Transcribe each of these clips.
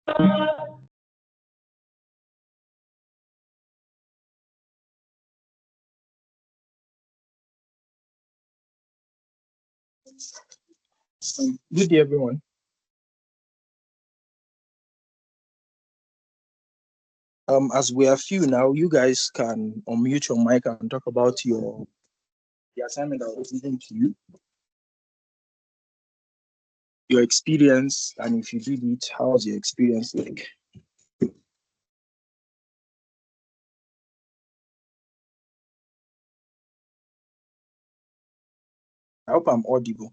Good day, everyone. As we are few now, you guys can unmute your mic and talk about the assignment that was given to you, your experience, and if you did it, how was your experience like? I hope I'm audible.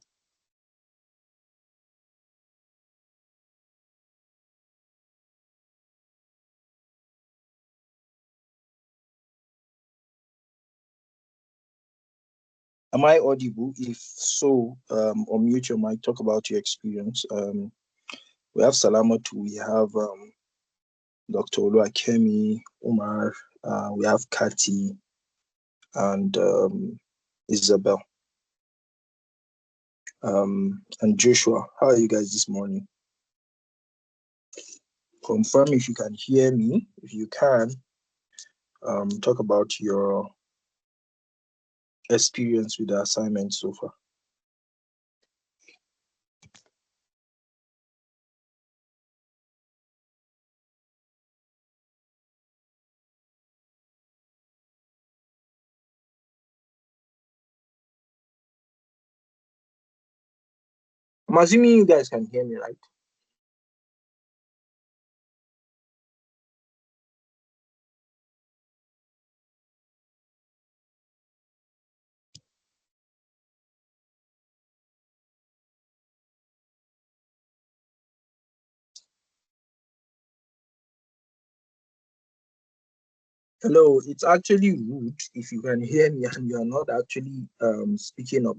Am I audible? If so, unmute your mic, talk about your experience. We have Salamatu, we have Dr. Oluwakemi, Umar, we have Kati, and Isabel, and Joshua. How are you guys this morning? Confirm if you can hear me. If you can, talk about your experience with the assignment so far. I'm assuming you guys can hear me, right? Hello, it's actually rude if you can hear me and you're not actually speaking up.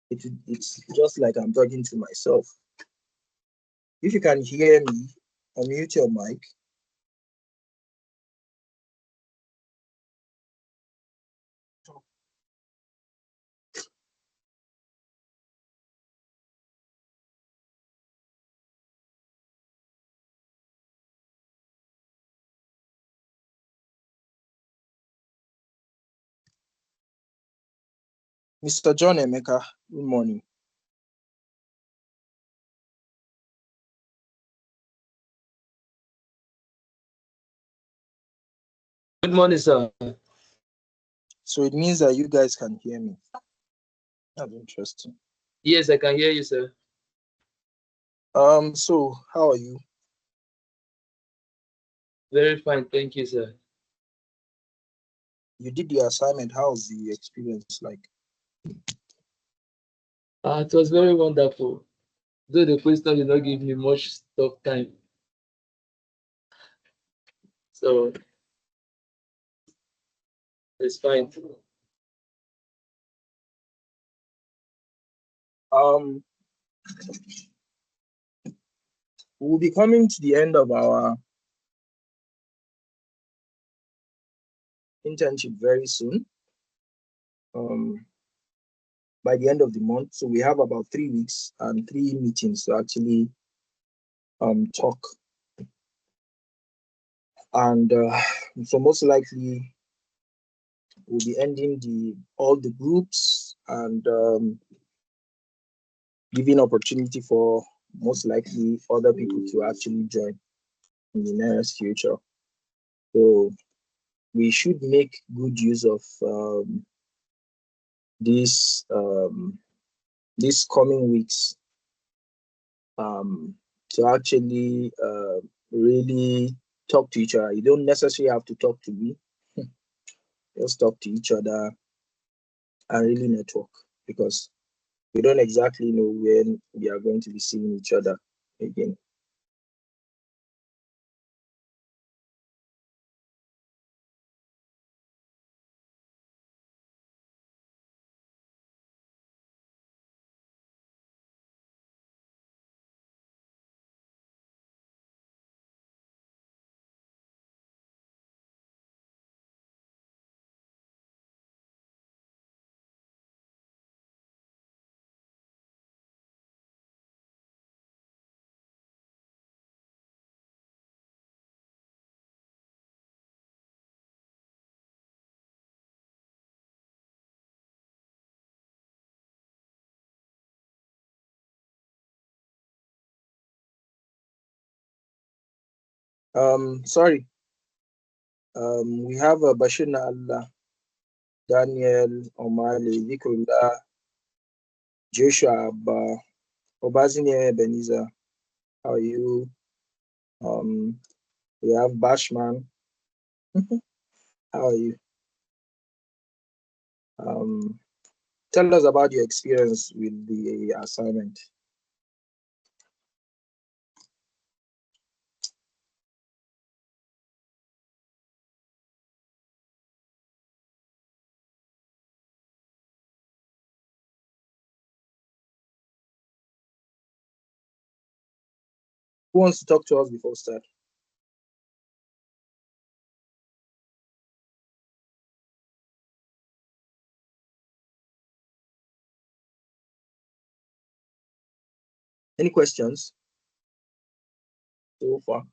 It's just like I'm talking to myself. If you can hear me, unmute your mic. Mr. John Emeka, good morning. Good morning, sir. So it means that you guys can hear me. That's interesting. Yes, I can hear you, sir. So how are you? Very fine, thank you, sir. You did the assignment. How's the experience like? It was very wonderful. Though the question did not give me much talk time. So it's fine. We'll be coming to the end of our internship very soon. By the end of the month. So we have about 3 weeks and 3 meetings to actually talk. And so most likely we'll be ending all the groups and giving opportunity for most likely other people to actually join in the nearest future. So we should make good use of these coming weeks to actually really talk to each other. You don't necessarily have to talk to me. Just talk to each other and really network, because we don't exactly know when we are going to be seeing each other again. Sorry. We have Bashir Allah, Daniel Omale, Nicola, Joshua Abba, Obazini Ebenezer. How are you? We have Bashman. How are you? Tell us about your experience with the assignment. Who wants to talk to us before we start? Any questions so far?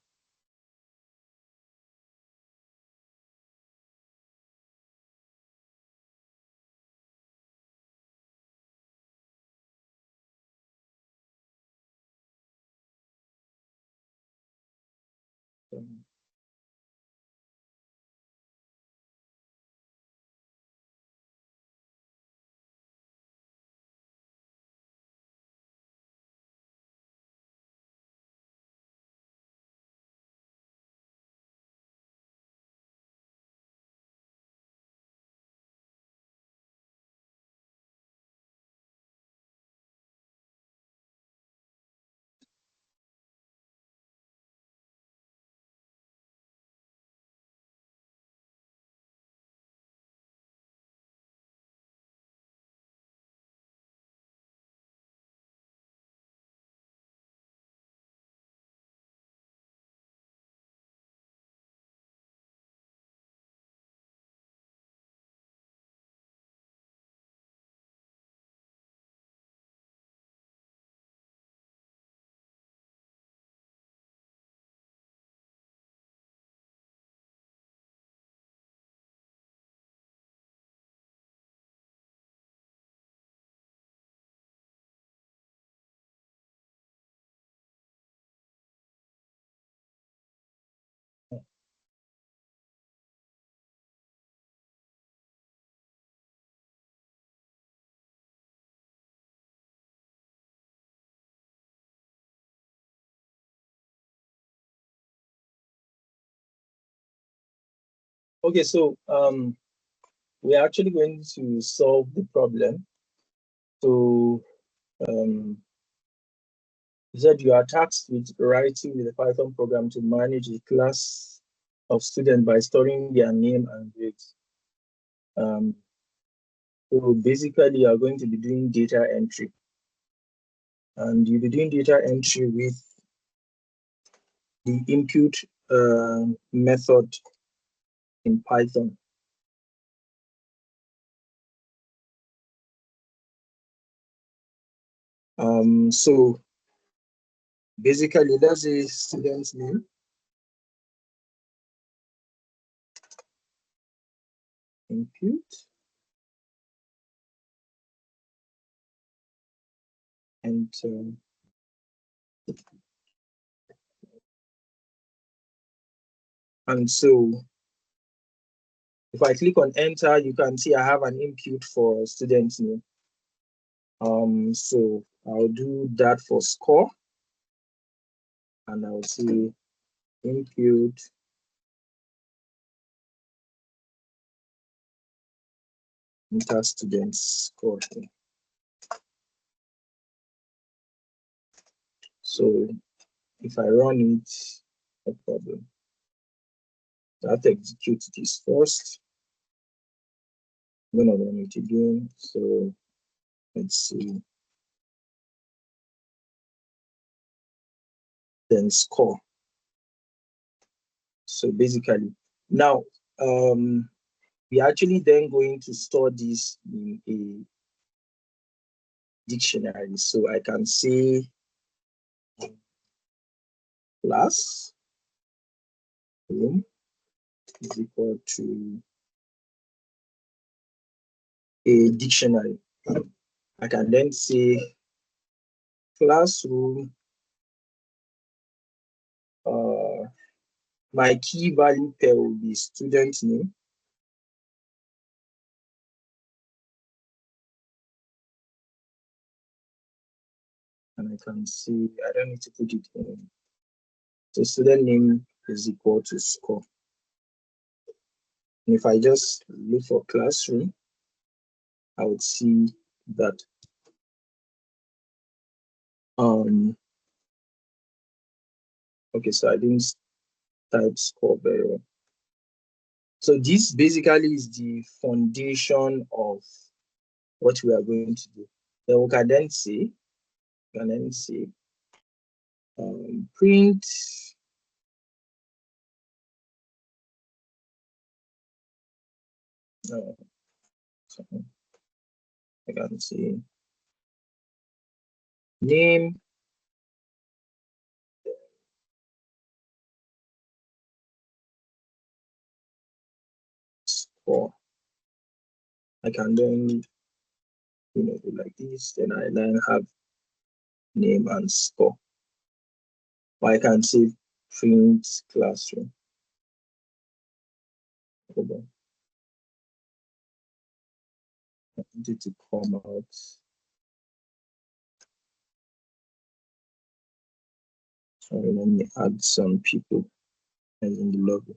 Okay, so we're actually going to solve the problem. So you said you are tasked with writing the Python program to manage a class of students by storing their name and grades. So basically, you are going to be doing data entry. And you'll be doing data entry with the impute method in Python. So basically, that's the student's name. Impute. And so if I click on enter, you can see I have an impute for student's name. So I'll do that for score. And I'll see impute enter student's score. So if I run it, no problem. I have to execute this first. I'm gonna run it again. So let's see. Then score. So basically, now we're actually then going to store this in a dictionary. So I can say class room is equal to a dictionary. I can then say classroom My key value pair will be student name. And I can see, I don't need to put it in. So student name is equal to score. And if I just look for classroom, I would see that okay, so I didn't type score very well. So this basically is the foundation of what we are going to do. Then we can then say, print I can say name score. I can then do like this, then I then have name and score. Or I can say print classroom. Hold on. I want it to come out. Sorry, let me add some people as in the logo.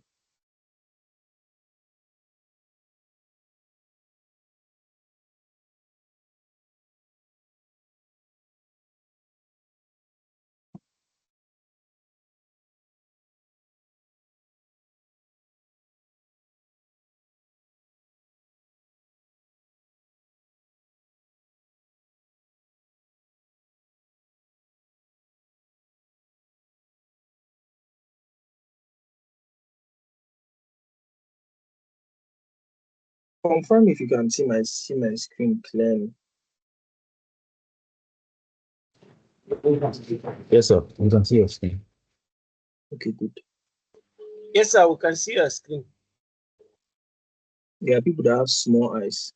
Confirm if you can see my screen clearly. Yes, sir. We can see your screen. Okay, good. Yes, sir, we can see your screen. There are people that have small eyes.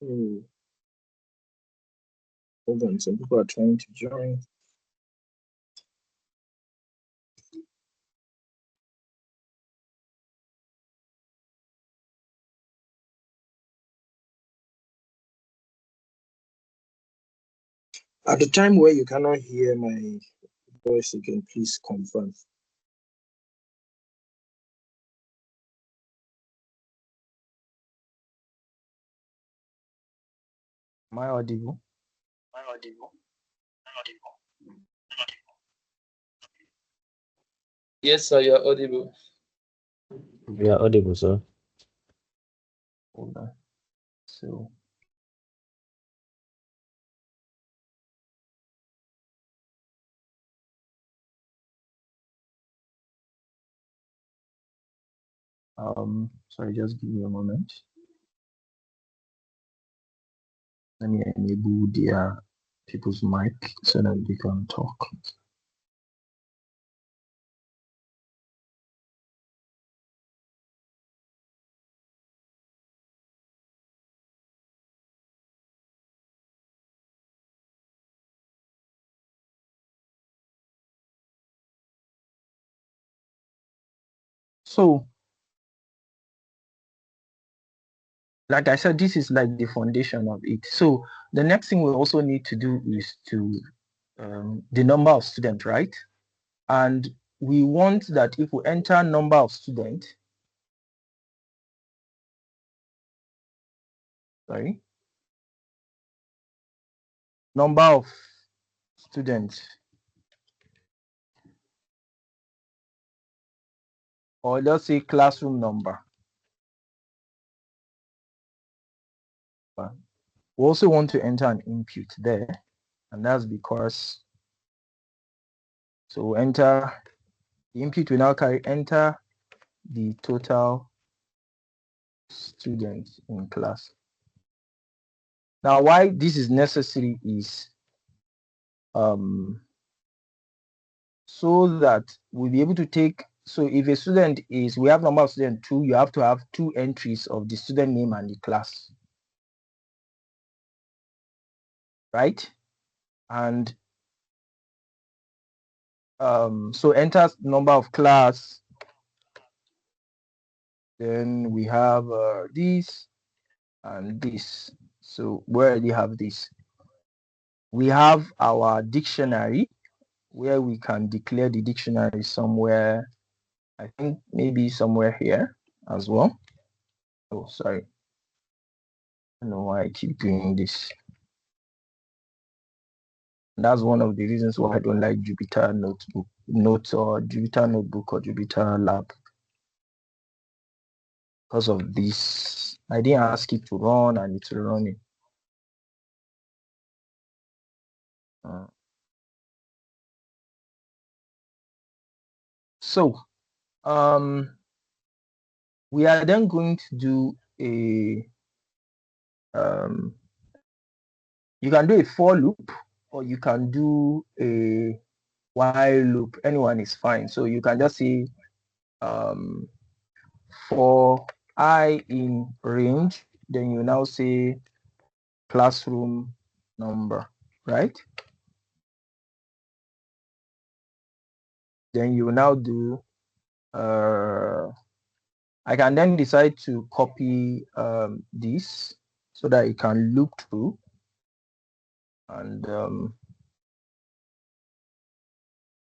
Oh. Hold on, some people are trying to join. At the time where you cannot hear my voice again, please confirm. Am I audible? Yes, sir, you're audible. We are audible, sir. Hold on. So. Sorry, just give me a moment. Let me enable their people's mic so that they can talk. So, like I said, this is like the foundation of it. So the next thing we also need to do is to the number of students, right? And we want that if we enter number of students, number of students, or let's say classroom number. We also want to enter an input there, and that's because, so enter the input will now enter the total students in class. Now, why this is necessary is so that we'll be able to take So if a student is, we have number of students 2, you have to have 2 entries of the student name and the class, right? And so enter number of class. Then we have this and this. So we already have this. We have our dictionary, where we can declare the dictionary somewhere. I think maybe somewhere here as well. Oh, sorry. I don't know why I keep doing this. That's one of the reasons why I don't like Jupyter Notes or Jupyter Notebook or Jupyter Lab. Because of this, I didn't ask it to run and it's running. So we are then going to do a you can do a for loop, or you can do a while loop. Anyone is fine. So you can just say for I in range, then you now say classroom number, right? Then you will now do I can then decide to copy this so that it can loop through, and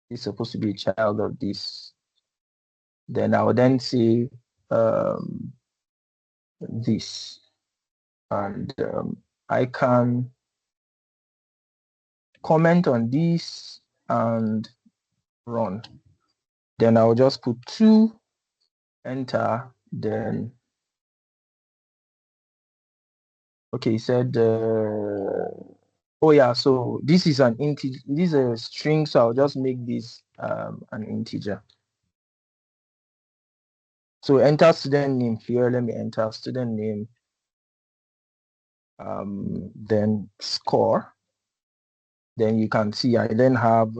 it's supposed to be a child of this. Then I will then say this, and I can comment on this and run. Then I'll just put 2, enter, then okay, it said oh yeah, so this is an integer, this is a string, so I'll just make this an integer. So enter student name here. Let me enter student name, then score. Then you can see I then have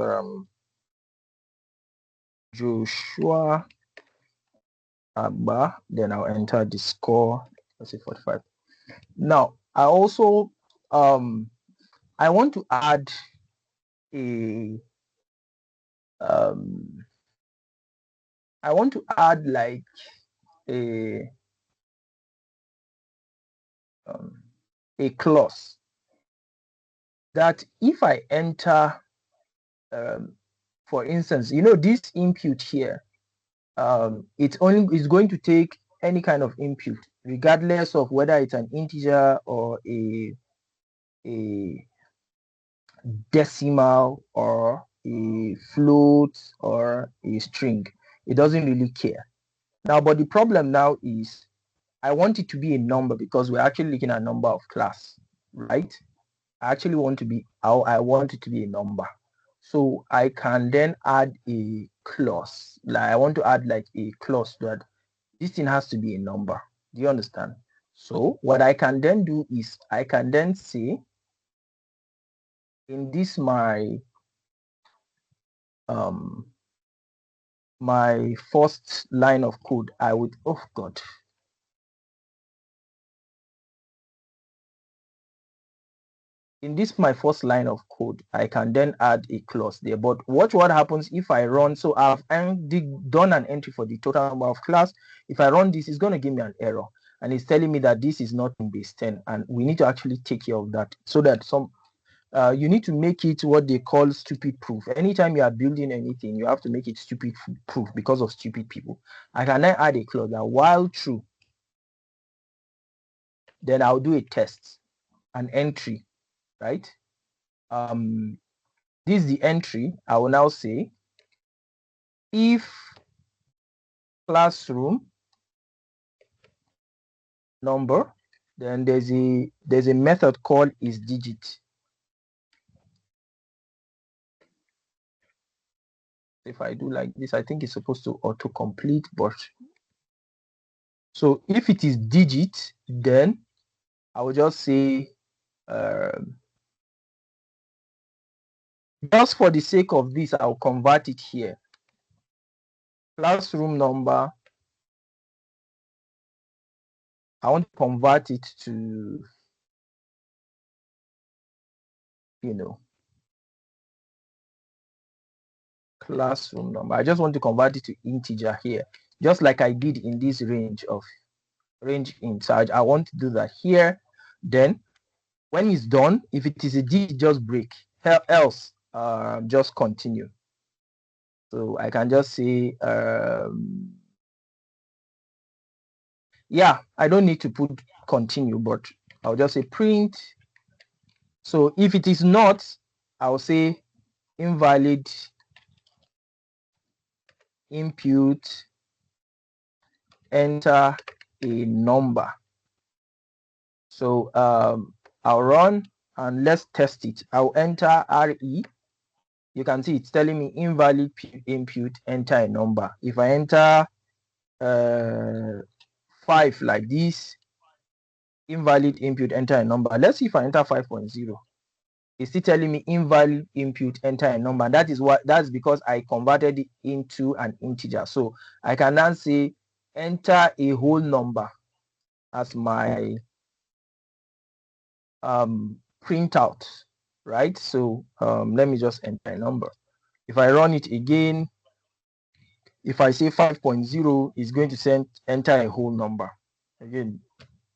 Joshua Agba. Then I'll enter the score. Let's say 45. Now I also I want to add a I want to add like a clause that if I enter for instance, you know, this input here, it's going to take any kind of input, regardless of whether it's an integer or a decimal or a float or a string. It doesn't really care. Now, but the problem now is I want it to be a number, because we're actually looking at number of class, right? I actually want I want it to be a number. So I can then add a clause. Like I want to add like a clause that this thing has to be a number. Do you understand? So what I can then do is I can then say in this my my first line of code, I would, oh God. In this my first line of code, I can then add a clause there. But watch what happens if I run. So I've done an entry for the total number of class. If I run this, it's going to give me an error, and it's telling me that this is not in base 10, and we need to actually take care of that, so that you need to make it what they call stupid proof. Anytime you are building anything, you have to make it stupid proof because of stupid people. I can then add a clause that while true, then I'll do a test, an entry, right? This is the entry. I will now say if classroom number, then there's a method called isDigit. If I do like this, I think it's supposed to autocomplete, but so if it is digit, then I will just say just for the sake of this, I'll convert it here. classroom number, I want to convert it to, classroom number. I just want to convert it to integer here, just like I did in this range int. So I want to do that here. Then when it's done, if it is a digit, just break, else just continue. So I can just say, yeah, I don't need to put continue, but I'll just say print. So if it is not, I'll say invalid input, enter a number. So I'll run and let's test it. I'll enter RE. You can see it's telling me invalid input, enter a number. If I enter 5 like this, invalid input, enter a number. Let's see if I enter 5.0. It's still telling me invalid input, enter a number. And that's because I converted it into an integer. So I can now say enter a whole number as my printout, right? So let me just enter a number. If I run it again, if I say 5.0, it's going to enter a whole number again,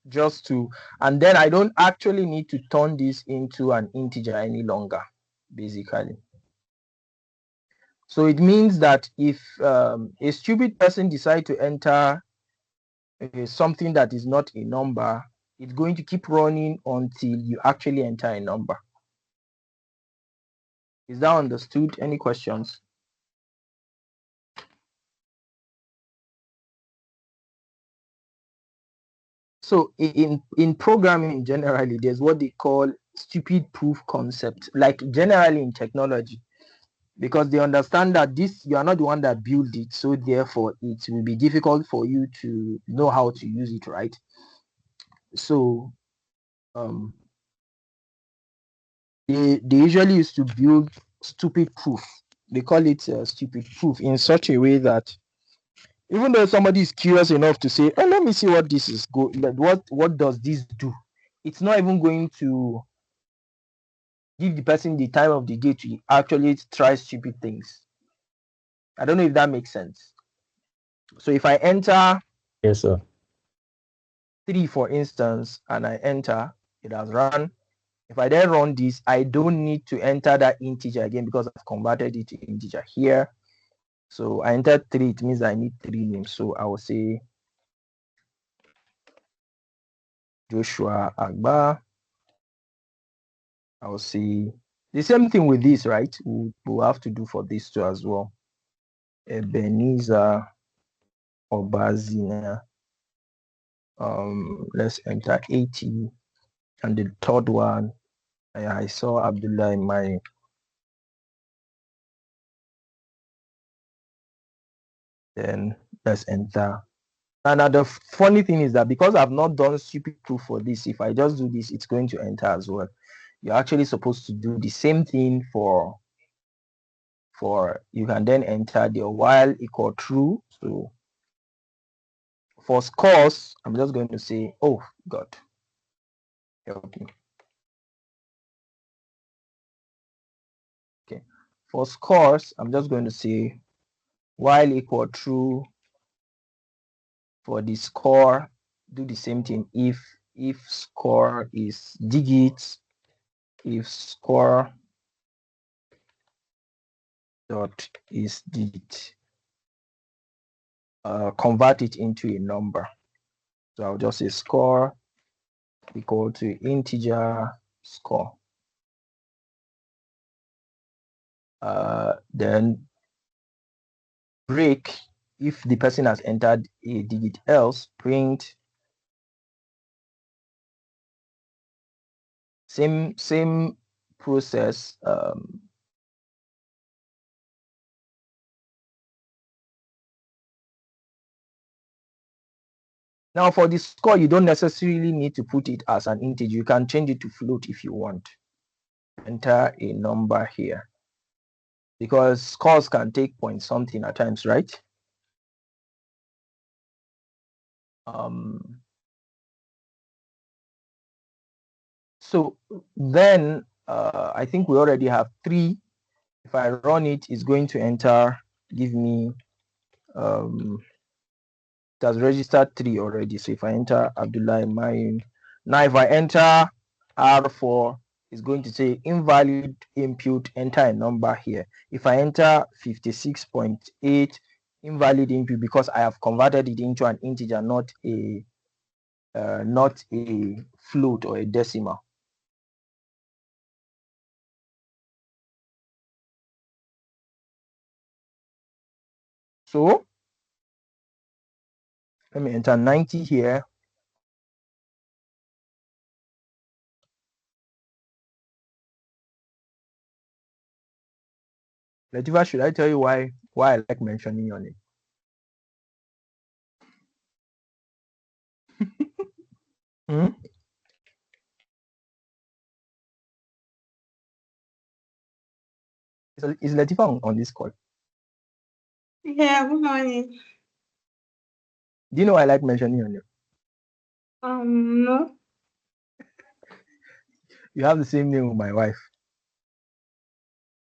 just to, and then I don't actually need to turn this into an integer any longer, basically. So it means that if a stupid person decides to enter something that is not a number, it's going to keep running until you actually enter a number. Is that understood? Any questions? So in programming generally, there's what they call stupid proof concept, like generally in technology, because they understand that you are not the one that built it, so therefore it will be difficult for you to know how to use it, right? So they usually used to build stupid proof. They call it stupid proof in such a way that even though somebody is curious enough to say, oh, let me see what this is, what does this do? It's not even going to give the person the time of the day to actually try stupid things. I don't know if that makes sense. So if I enter, yes, sir, 3, for instance, and I enter, it has run. If I then run this, I don't need to enter that integer again because I've converted it to integer here. So I entered 3, it means I need 3 names. So I will say Joshua Agba. I will see the same thing with this, right? We'll have to do for this too as well. Ebenezer Obazina. Let's enter 80. And the third one, I saw Abdullah in my then let's enter. And the funny thing is that because I've not done stupid proof for this, if I just do this, it's going to enter as well. You're actually supposed to do the same thing for you can then enter the while equal true. So for scores, I'm just going to say, oh God, help me. Okay, for scores, I'm just going to say while equal true. For the score, do the same thing. If score is digits, if score dot is digit, convert it into a number. So I'll just say score equal to integer score. Then break if the person has entered a digit, else print same process. Now for the score, you don't necessarily need to put it as an integer. You can change it to float if you want. Enter a number here, because scores can take point something at times, right? So then I think we already have 3. If I run it, it's going to enter, give me, it has registered 3 already. So if I enter Abdullah Mayun, now if I enter R4, it's going to say invalid input, enter a number here. If I enter 56.8, invalid input, because I have converted it into an integer, not a float or a decimal. So let me enter 90 here. Latifa, should I tell you why I like mentioning your name? Hmm? Is Latifa on this call? Yeah, good morning. Do you know I like mentioning your name? No. You have the same name with my wife.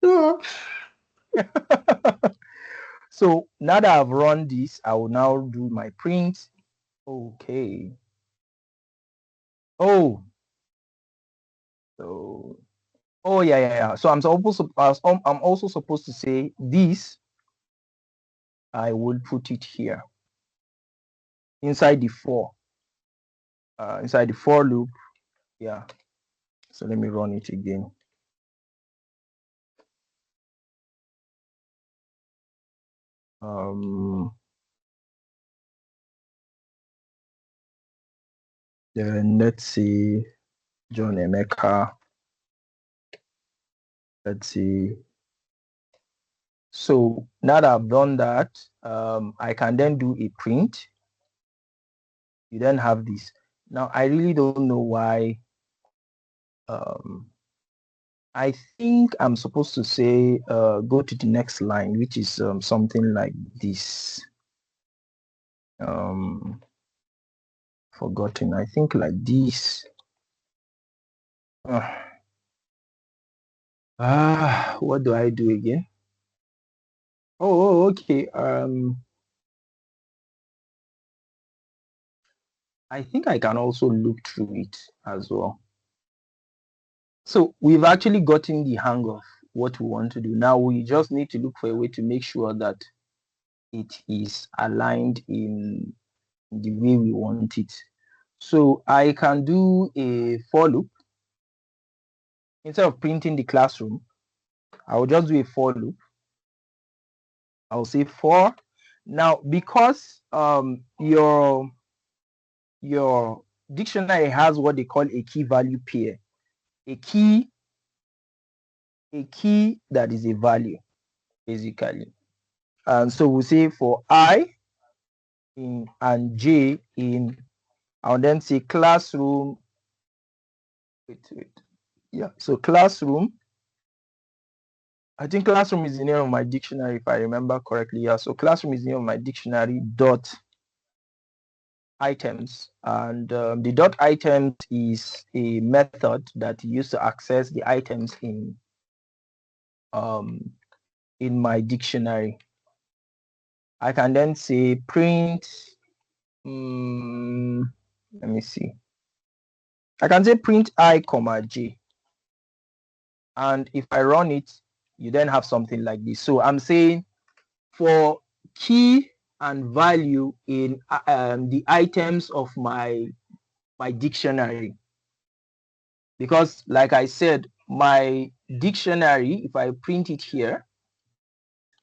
No. So now that I've run this, I will now do my print. Okay. Oh. So. Oh yeah. So I'm also supposed to say this. I will put it here inside the for. Inside the for loop. Yeah. So let me run it again. Then let's see, John Emeka. Let's see. So now that I've done that, I can then do a print. You then have this. Now I really don't know why. I think I'm supposed to say go to the next line, which is something like this. Forgotten. I think like this. What do I do again? Oh, okay. I think I can also look through it as well. So we've actually gotten the hang of what we want to do. Now we just need to look for a way to make sure that it is aligned in the way we want it. So I can do a for loop. Instead of printing the classroom, I will just do a for loop. I'll say for. Now, because your dictionary has what they call a key value pair, a key that is a value, basically. And so we'll say for I in and J in, I'll then say classroom. Wait. Yeah, so classroom. I think classroom is the name of my dictionary, if I remember correctly. Yeah, so classroom is the name of my dictionary dot items, and the dot items is a method that you use to access the items in my dictionary. I can then say print. Let me see. I can say print I comma J, and if I run it, you then have something like this. So I'm saying for key and value in the items of my dictionary, because like I said, my dictionary, if I print it here,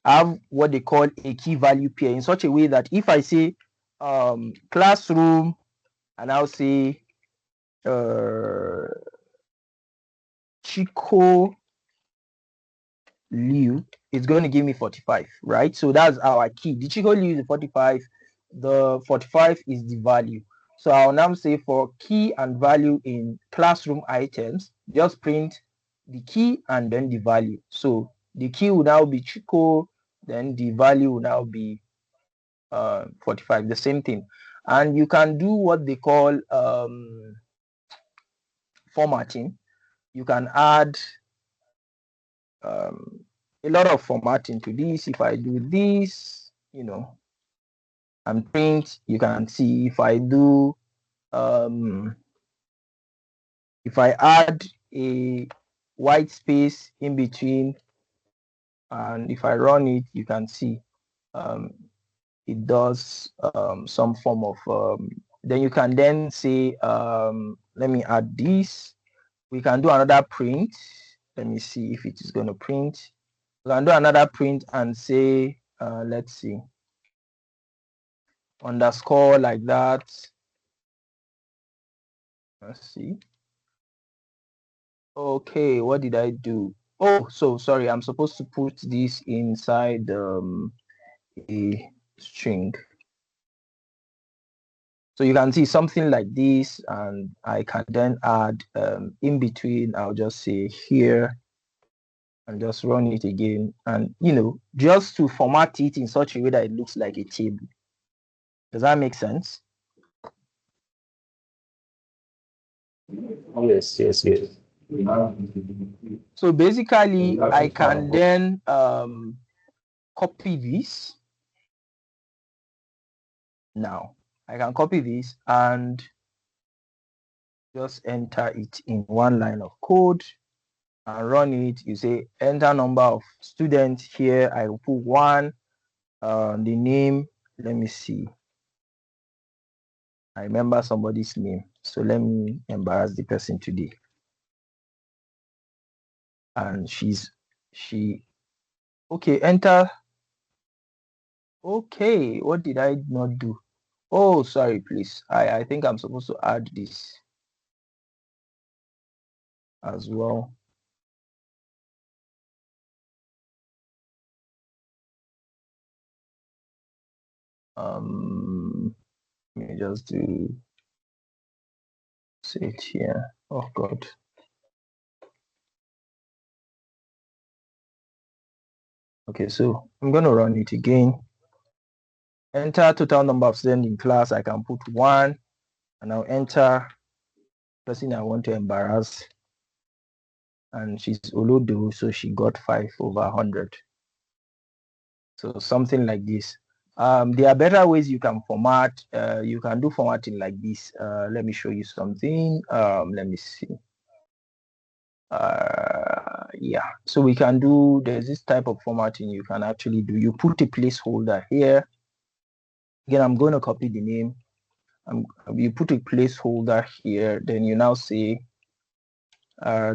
I have what they call a key value pair in such a way that if I say classroom and I'll say Chico Liu, it's going to give me 45, right? So that's our key. The Chico Liu is 45. The 45 is the value. So I'll now say for key and value in classroom items, just print the key and then the value. So the key will now be Chico, then the value will now be 45, the same thing. And you can do what they call formatting. You can add a lot of formatting to this. If I do this, you know, and print, you can see if I do if I add a white space in between and if I run it, you can see it does some form of then you can then say let me add this. We can do another print. Let me see if it is going to print. We can do another print and say let's see, underscore like that. Let's see. Okay, what did I do? Oh, so sorry, I'm supposed to put this inside a string. So you can see something like this, and I can then add in between. I'll just say here and just run it again, and you know, just to format it in such a way that it looks like a table. Does that make sense? Yes, yes, yes. So basically, I can then copy this. Now I can copy this and just enter it in one line of code and run it. You say enter number of students here. I will put 1. The name, let me see. I remember somebody's name, so let me embarrass the person today. And she okay, enter. Okay, what did I not do? Oh, sorry, please. I think I'm supposed to add this as well. Let me just do say it here. Oh God. Okay, so I'm going to run it again. Enter total number of students in class. I can put 1, and I'll enter person I want to embarrass. And she's Olodo, so she got 5/100. So something like this. There are better ways you can format. You can do formatting like this. Let me show you something. Let me see. Yeah, so we can do, there's this type of formatting you can actually do. You put a placeholder here. Again, I'm going to copy the name. You put a placeholder here, then you now say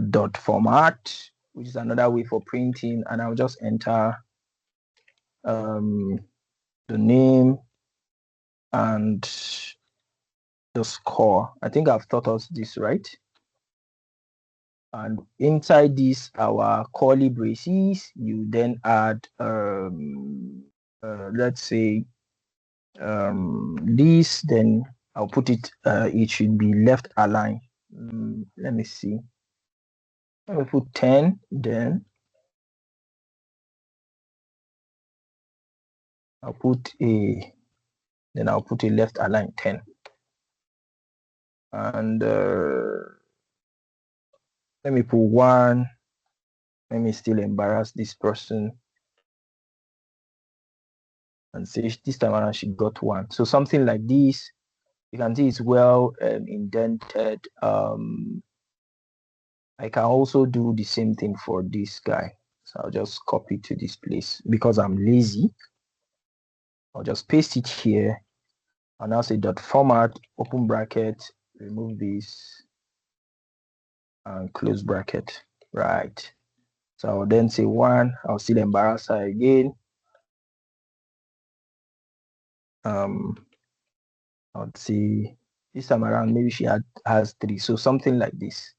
dot format, which is another way for printing, and I'll just enter the name and the score. I think I've taught us this, right? And inside this, our curly braces, you then add let's say this, then I'll put it, it should be left aligned. Let me see. Let me put 10, then I'll put a left align 10. And let me put 1. Let me still embarrass this person and say this time around she got 1. So something like this. You can see it's well indented. I can also do the same thing for this guy. So I'll just copy to this place because I'm lazy. I'll just paste it here and I'll say dot format, open bracket, remove this and close bracket. Right. So I'll then say 1. I'll still embarrass her again. I'll see this time around maybe she has 3, so something like this.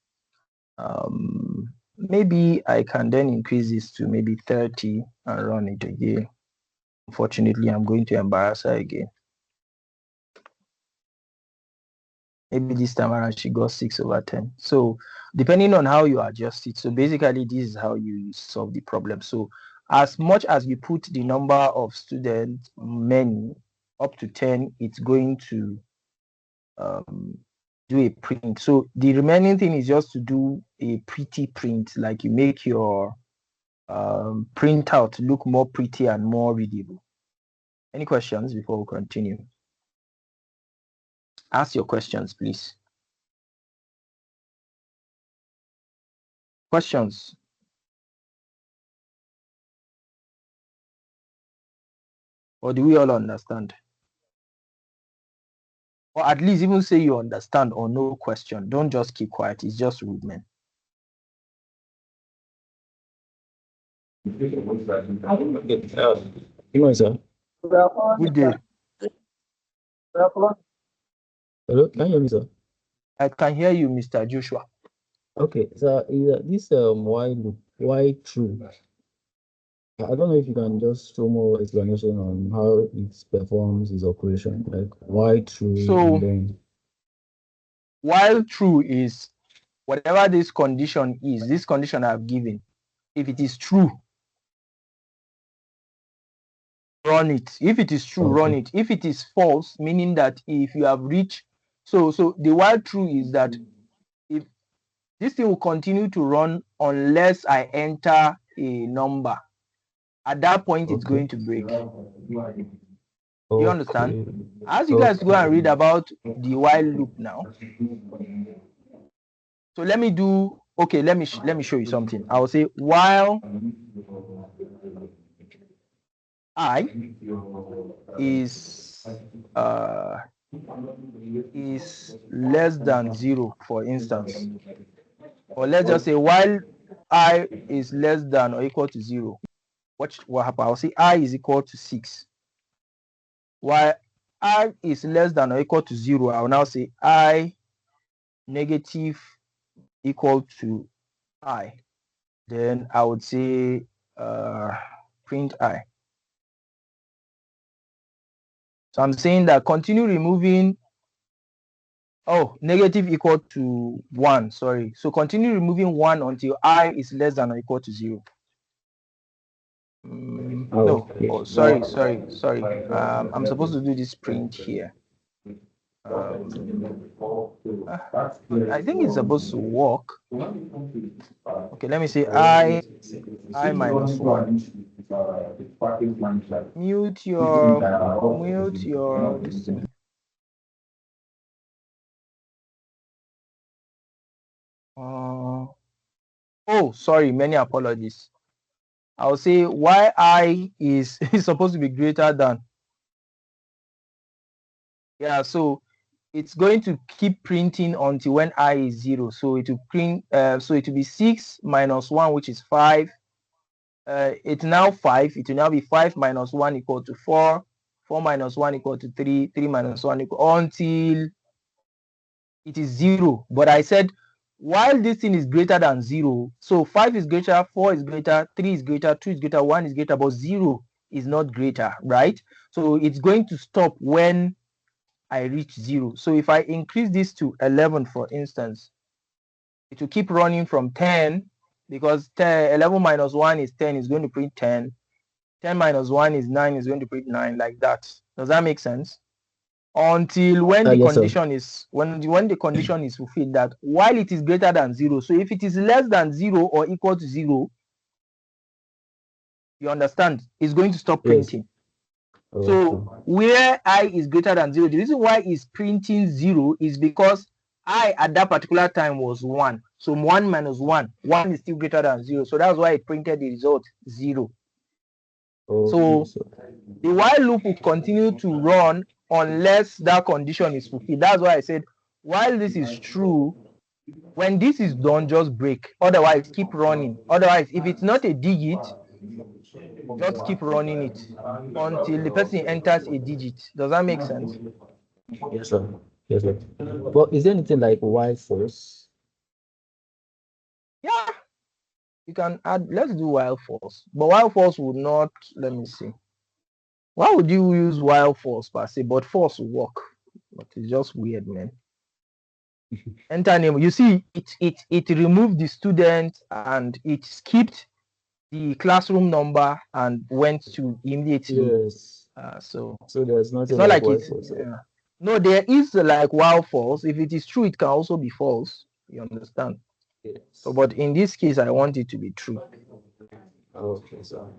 Maybe I can then increase this to maybe 30 and run it again. Unfortunately, I'm going to embarrass her again. Maybe this time around she got 6/10. So depending on how you adjust it, so basically this is how you solve the problem. So as much as you put the number of students many, up to 10, it's going to do a print. So the remaining thing is just to do a pretty print, like you make your printout look more pretty and more readable. Any questions before we continue? Ask your questions, please. Questions? Or do we all understand? Or at least even say you understand or no question. Don't just keep quiet. It's just rude, man. Hello, sir. Good day. Hello, can you hear me, sir? I can hear you, Mr. Joshua. Okay, so this why true? I don't know if you can just show more explanation on how it performs its operation, like why true. So, and then while true is whatever this condition is, this condition I've given, if it is true, run it. If it is true, run it. If it is false, meaning that if you have reached, so the while true is that if this thing will continue to run unless I enter a number, at that point it's going to break. You understand? As you guys go and read about the while loop now. So let me do, okay, let me show you something. I will say while I is less than 0, for instance. Or let's just say while I is less than or equal to 0. Watch what happens. I'll say I is equal to 6. While I is less than or equal to 0, I will now say I negative equal to I. Then I would say print I. So I'm saying that continue removing, negative equal to 1, sorry. So continue removing 1 until I is less than or equal to 0. Sorry. I'm supposed to do this print here. I think it's supposed to work. Okay, let me say I minus 1. Mute your this thing. Sorry, many apologies. I'll say why I is supposed to be greater than. Yeah, so it's going to keep printing until when I is 0. So it will print, so it will be 6 minus 1, which is 5. It's now 5. It will now be 5 minus 1 equal to 4. 4 minus 1 equal to 3. 3 minus 1 equal until it is 0. But I said, while this thing is greater than 0, so 5 is greater, 4 is greater, 3 is greater, 2 is greater, 1 is greater, but 0 is not greater, right? So it's going to stop when I reach 0. So if I increase this to 11, for instance, it will keep running from 10, because 11 minus 1 is 10, is going to print 10. 10 minus 1 is 9, is going to print 9, like that. Does that make sense? Until when the condition is when the condition is fulfilled, that while it is greater than 0, so if it is less than 0 or equal to 0, you understand, it's going to stop printing. Yes. So where I is greater than 0, the reason why it's printing 0 is because I at that particular time was 1. So 1 minus 1 is still greater than 0. So that's why it printed the result 0. So the while loop will continue to run unless that condition is fulfilled. That's why I said, while this is true, when this is done, just break. Otherwise, keep running. Otherwise, if it's not a digit, just keep running it until the person enters a digit. Does that make sense? Yes, sir. Yes, sir. But is there anything like while false? Yeah. You can add, let's do while false. But while false would not, let me see. Why would you use while false per se? But false will work. But it's just weird, man. Enter name. You see, it removed the student and it skipped the classroom number and went to immediately So there's it's nothing not like like while it's false. no, there is like while false. If it is true, it can also be false. You understand? Yes. So, but in this case, I want it to be true. Okay, so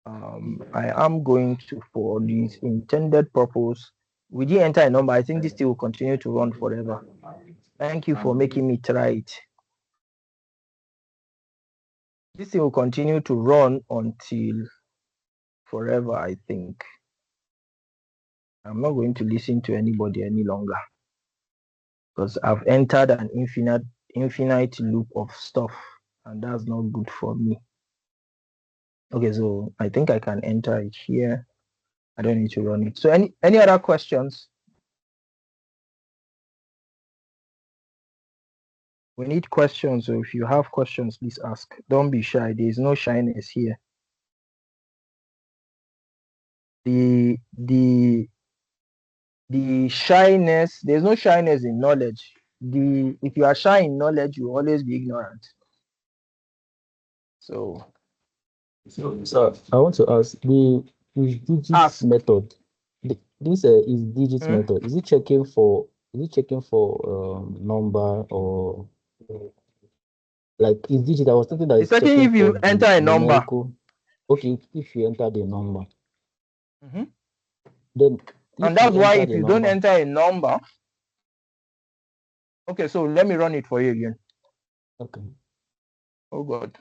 I am going to, for this intended purpose, we didn't enter a number. I think this thing will continue to run forever. Thank you for making me try it. This thing will continue to run until forever, I think. I'm not going to listen to anybody any longer because I've entered an infinite loop of stuff, and that's not good for me. Okay, so I think I can enter it here. I don't need to run it. So any other questions? We need questions. So if you have questions, please ask. Don't be shy. There is no shyness here. The shyness, there's no shyness in knowledge. If you are shy in knowledge, you will always be ignorant. So I want to ask the digits method. This is digits method. Is it checking for number or like is digit? I was thinking that it's it's checking checking if you for enter the a number. numerical. Okay, if you enter the number, Mm-hmm. then And that's why if you don't enter a number, okay, so let me run it for you again. Okay. Oh God.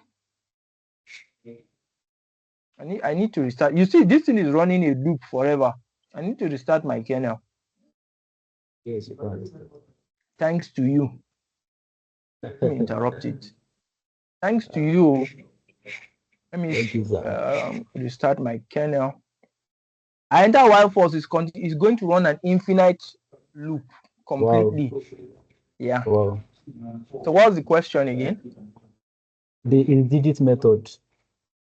I need to restart. You see, this thing is running a loop forever. I need to restart my kernel. Yes, you can. Thanks to you. Let me interrupt it. Thanks to you. Let me restart my kernel. I enter while false is going to run an infinite loop completely. Wow. Yeah. Wow. So what's the question again? The digit method.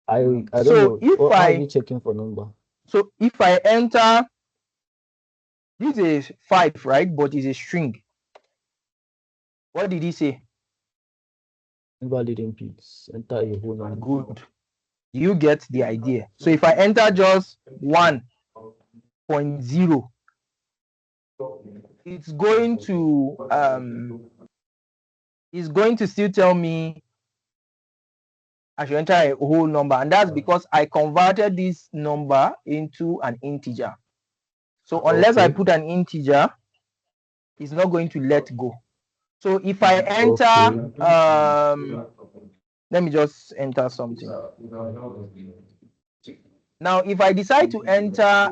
I don't So know. How are you checking for number? So if I enter, this is 5, right? But it's a string. What did he say? Invalid inputs. Enter a whole number. Good. You get the idea. So if I enter just 1.0, it's going to still tell me I should enter a whole number, and that's because I converted this number into an integer. So unless I put an integer, it's not going to let go. So if I enter let me just enter something. Now if I decide to enter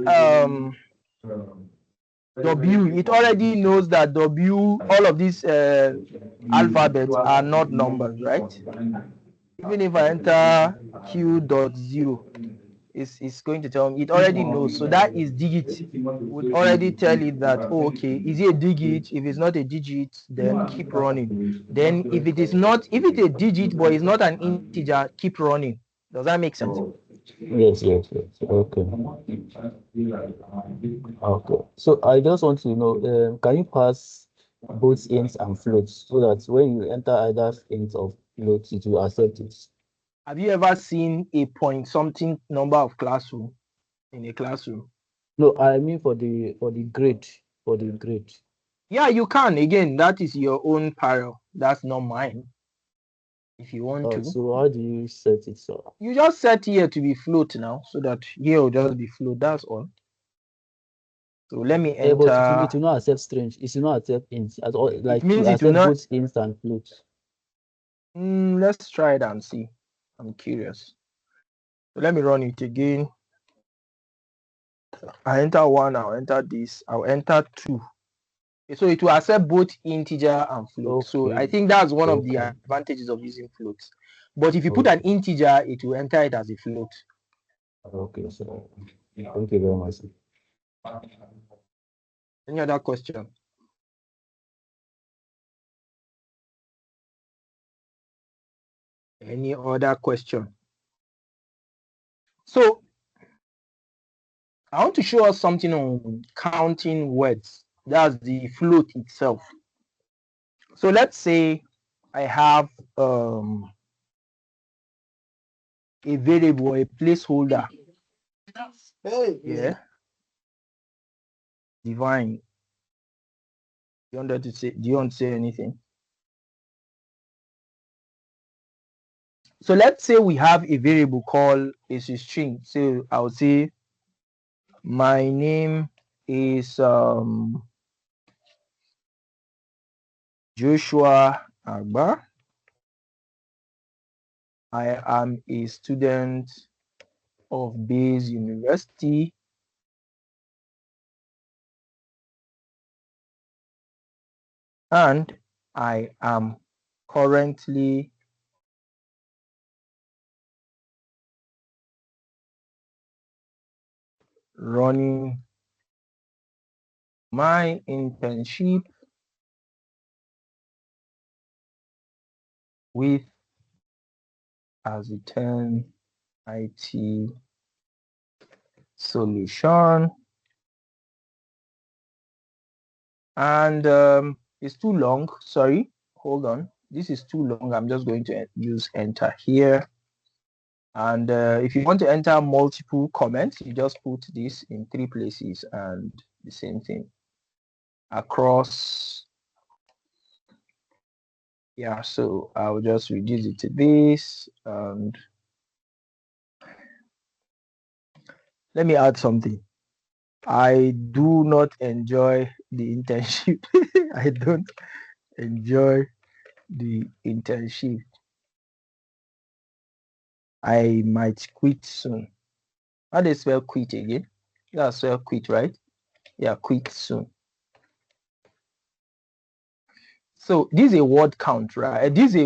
W, it already knows that W, all of these alphabets are not numbers, right? Even if I enter Q.0, it's going to tell me, it already knows. So that is digit. Would already tell it that, oh, okay, is it a digit? If it's not a digit, then keep running. Then if it's a digit but it's not an integer, keep running. Does that make sense? Yes. Okay. Okay. So I just want to know, can you pass both ints and floats so that when you enter either int or float, it will accept it? Have you ever seen a point something number of classroom in a classroom? No, I mean for the grade. Yeah, you can. Again, that is your own peril. That's not mine. If you want to. So how do you set it? So you just set here to be float now, so that here will just be float. That's all. So let me enter. But it will not accept strange. It will not accept int at all. Like it means to it will accept not. both int and float. Let's try it and see. I'm curious. So let me run it again. I enter 1. I'll enter this. I'll enter 2. So it will accept both integer and float. Okay. So I think that's one of the advantages of using floats. But if you put an integer, it will enter it as a float. Okay, so thank you very much. Any other question? Any other question? So I want to show us something on counting words. That's the float itself. So let's say I have a variable, a placeholder. Hey, Yeah. Divine. Do you want to say anything? So let's say we have a variable called a string. So I'll say my name is Joshua Agba. I am a student of Bayes University. And I am currently running my internship with Aziten IT Solution. And it's too long. Sorry, hold on. This is too long. I'm just going to use enter here. And if you want to enter multiple comments, you just put this in 3 places and the same thing across. Yeah, so I'll just reduce it to this. And let me add something. I do not enjoy the internship. I don't enjoy the internship. I might quit soon. How do you spell quit again? Yeah, spell quit, right? Yeah, quit soon. So this is a word count, right? This is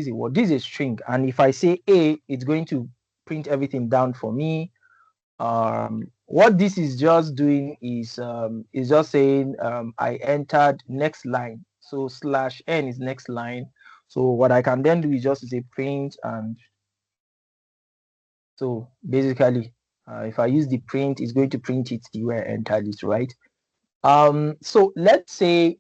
a word. This is a string, and if I say A, it's going to print everything down for me. What this is just doing is just saying I entered next line. So /n is next line. So what I can then do is just to say print, and so basically if I use the print, it's going to print it the way I entered it, right? So let's say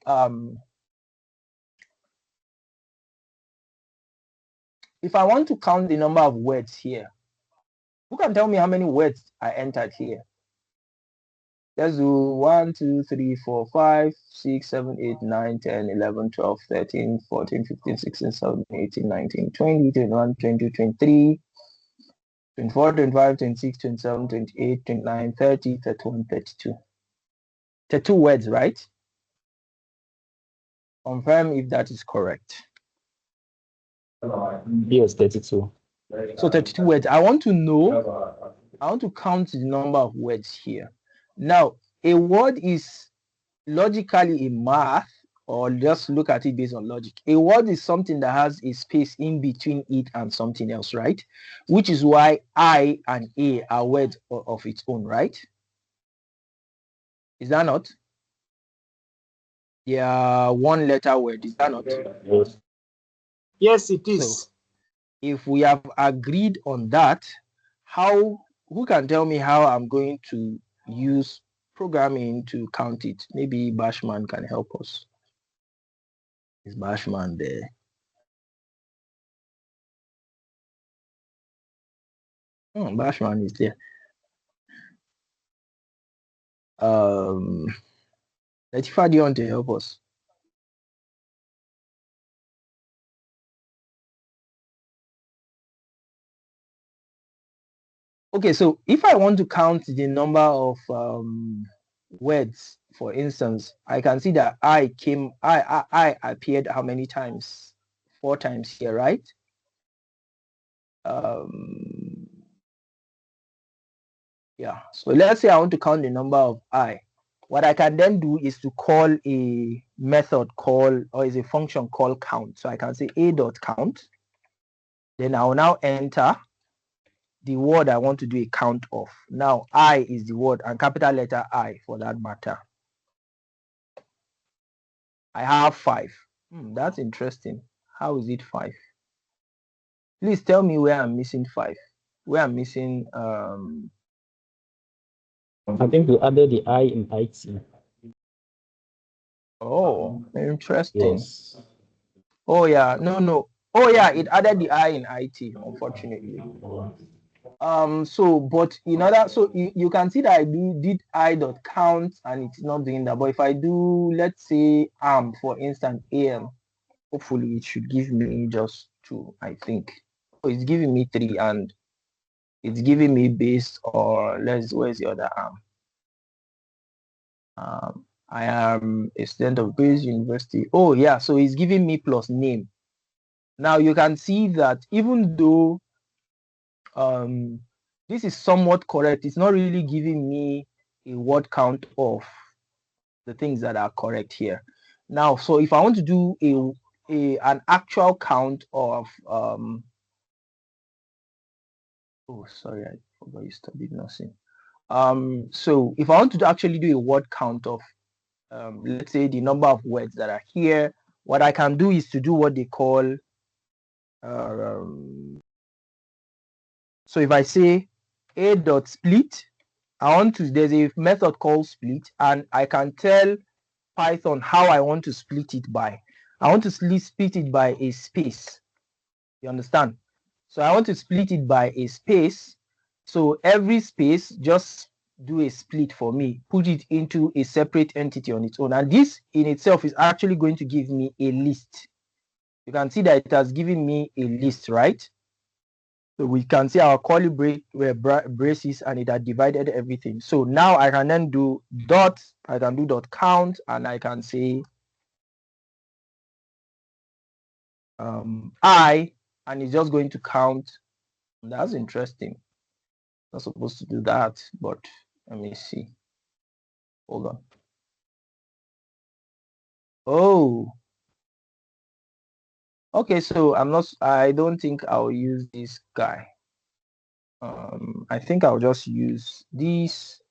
if I want to count the number of words here, who can tell me how many words I entered here? Let's do 1, 2, 3, 4, 5, 6, 7, 8, 9, 10, 11, 12, 13, 14, 15, 16, 17, 18, 19, 20, 21, 22, 23, 24, 25, 26, 27, 28, 29, 30, 31, 32. 32 words, right? Confirm if that is correct. Yes, 32. So 32 words. I want to count the number of words here. Now, a word is logically in math, or just look at it based on logic. A word is something that has a space in between it and something else, right? Which is why I and A are words of its own, right? Is that not? Yeah, one letter word, is that not? Yes. Yes, it is. So if we have agreed on that, who can tell me how I'm going to use programming to count it? Maybe Bashman can help us. Is Bashman there? Bashman is there. Latifa, do you want to help us? Okay, so if I want to count the number of words, for instance, I can see that I appeared how many times? 4 times here, right? Yeah, so let's say I want to count the number of I. What I can then do is to call a method called, or is a function called count. So I can say a.count. Then I will now enter the word I want to do a count of. Now, I is the word, and capital letter I for that matter. I have 5. That's interesting. How is it 5? Please tell me where I'm missing 5. Where I'm missing I think we added the I in IT. Oh, interesting. Yes. Oh yeah, no. Oh yeah, it added the I in IT, unfortunately. So but in order, so you can see that I did I.count and it's not doing that. But if I do, let's say for instance am, hopefully it should give me just 2, I think. Oh, it's giving me 3 and it's giving me base, or where's the other I am a student of Grace University. Oh yeah, so it's giving me plus name. Now you can see that even though this is somewhat correct, it's not really giving me a word count of the things that are correct here. Now, so if I want to do an actual count of oh sorry, I forgot you studied nursing. So if I want to actually do a word count of let's say the number of words that are here, what I can do is to do what they call so if I say a.split, there's a method called split, and I can tell Python how I want to split it by. I want to split it by a space. You understand? So I want to split it by a space. So every space, just do a split for me, put it into a separate entity on its own. And this in itself is actually going to give me a list. You can see that it has given me a list, right? So we can see our curly braces, and it had divided everything. So now I can then do I can do .count, and I can say I, and it's just going to count. That's interesting. Not supposed to do that, but let me see. Hold on. Oh, okay. So I don't think I'll use this guy. I think I'll just use this,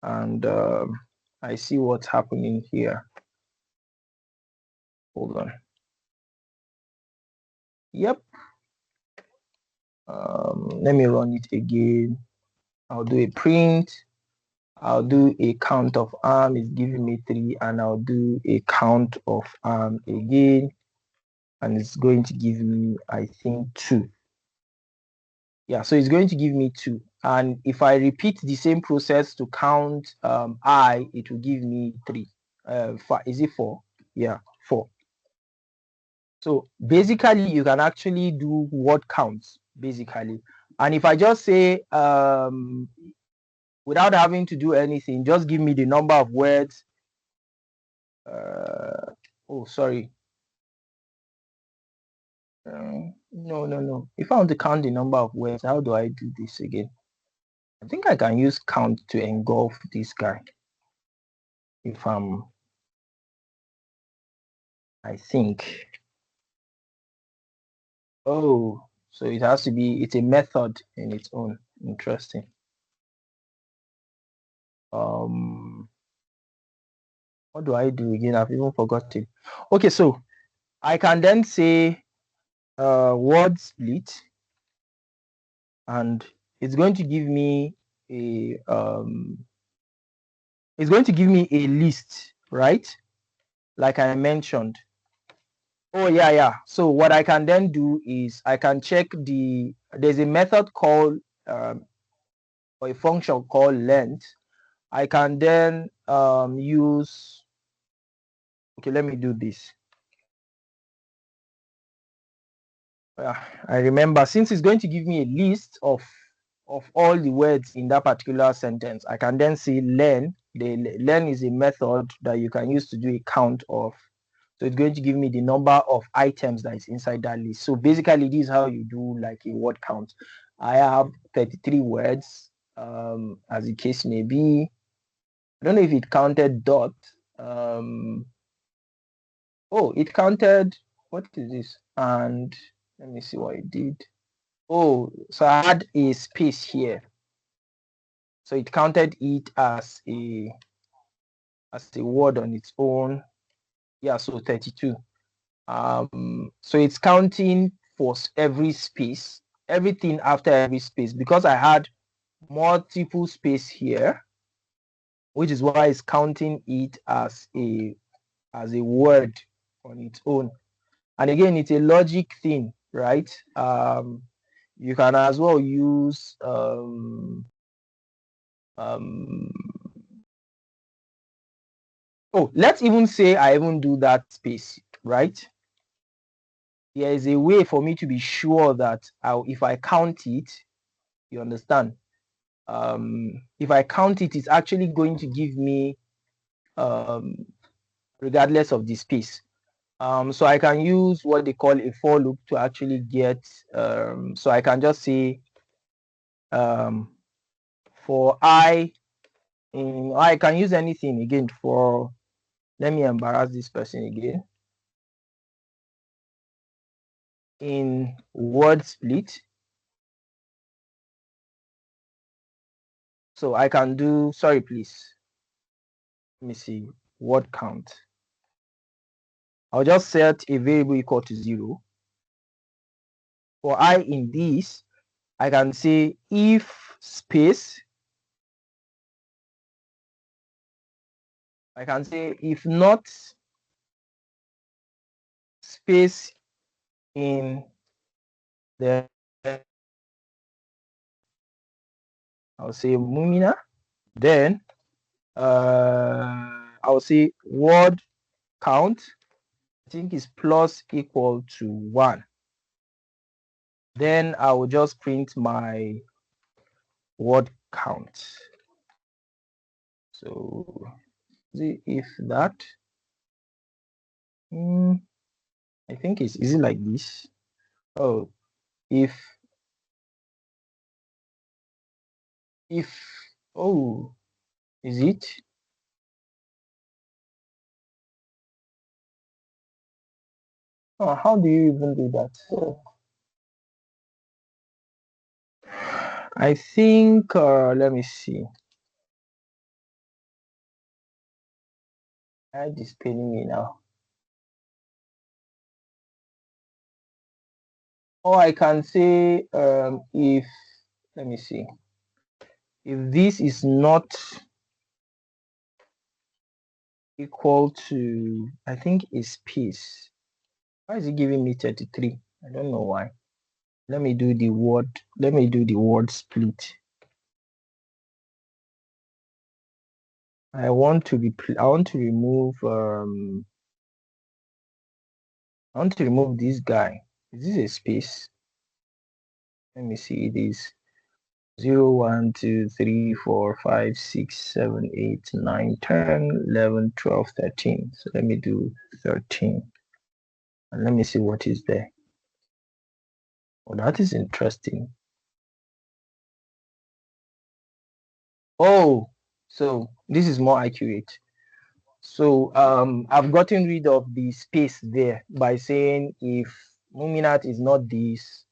and I see what's happening here. Hold on. Yep. Let me run it again. I'll do a print. I'll do a count of arm, it's giving me 3, and I'll do a count of arm again, and it's going to give me, I think, 2. Yeah, so it's going to give me 2. And if I repeat the same process to count I, it will give me 3. 5, is it 4? Yeah, 4. So basically, you can actually do word counts, basically. And if I just say, without having to do anything, just give me the number of words. Oh, sorry. No. If I want to count the number of words, how do I do this again? I think I can use count to engulf this guy. If I think. Oh, so it has to be, it's a method in its own. Interesting. What do I do again? I've even forgotten. Okay, so I can then say word split, and it's going to give me a list, right? Like I mentioned. Oh yeah. So what I can then do is I can check there's a method called or a function called length. I can then use, okay, let me do this. I remember, since it's going to give me a list of all the words in that particular sentence, I can then say len. The len is a method that you can use to do a count of. So it's going to give me the number of items that is inside that list. So basically, this is how you do like a word count. I have 33 words, as the case may be. I don't know if it counted dot. Oh, it counted, what is this? And let me see what it did. Oh, so I had a space here. So it counted it as a word on its own. Yeah, so 32. So it's counting for every space, everything after every space, because I had multiple space here, which is why it's counting it as a word on its own. And again, it's a logic thing, right? you can as well use oh, let's even say I even do that space, right? There is a way for me to be sure that if I count it, you understand? If I count it, it's actually going to give me regardless of the space. So I can use what they call a for loop to actually get, so I can just say for I can use anything again for, let me embarrass this person again. In word split. So I can do, sorry, please. Let me see, word count. I'll just set a variable equal to 0. For I in this, I can say if space, I can say if not space in the, I'll say Mumina, then I'll say word count, I think is plus equal to 1. Then I will just print my word count. So see if that, I think it's easy like this. Oh, if oh, is it? Oh, how do you even do that? I think let me see. It is paining me now. Or I can say if, let me see, if this is not equal to, I think is space. Why is it giving me 33? I don't know why. Let me do the word split. I want to remove this guy. Is this a space? Let me see. It is 0, 1, 2, 3, 4, 5, 6, 7, 8, 9, 10, 11, 12, 13. So let me do 13. And let me see what is there. Oh, that is interesting. Oh, so this is more accurate. So I've gotten rid of the space there by saying if Muminat is not this,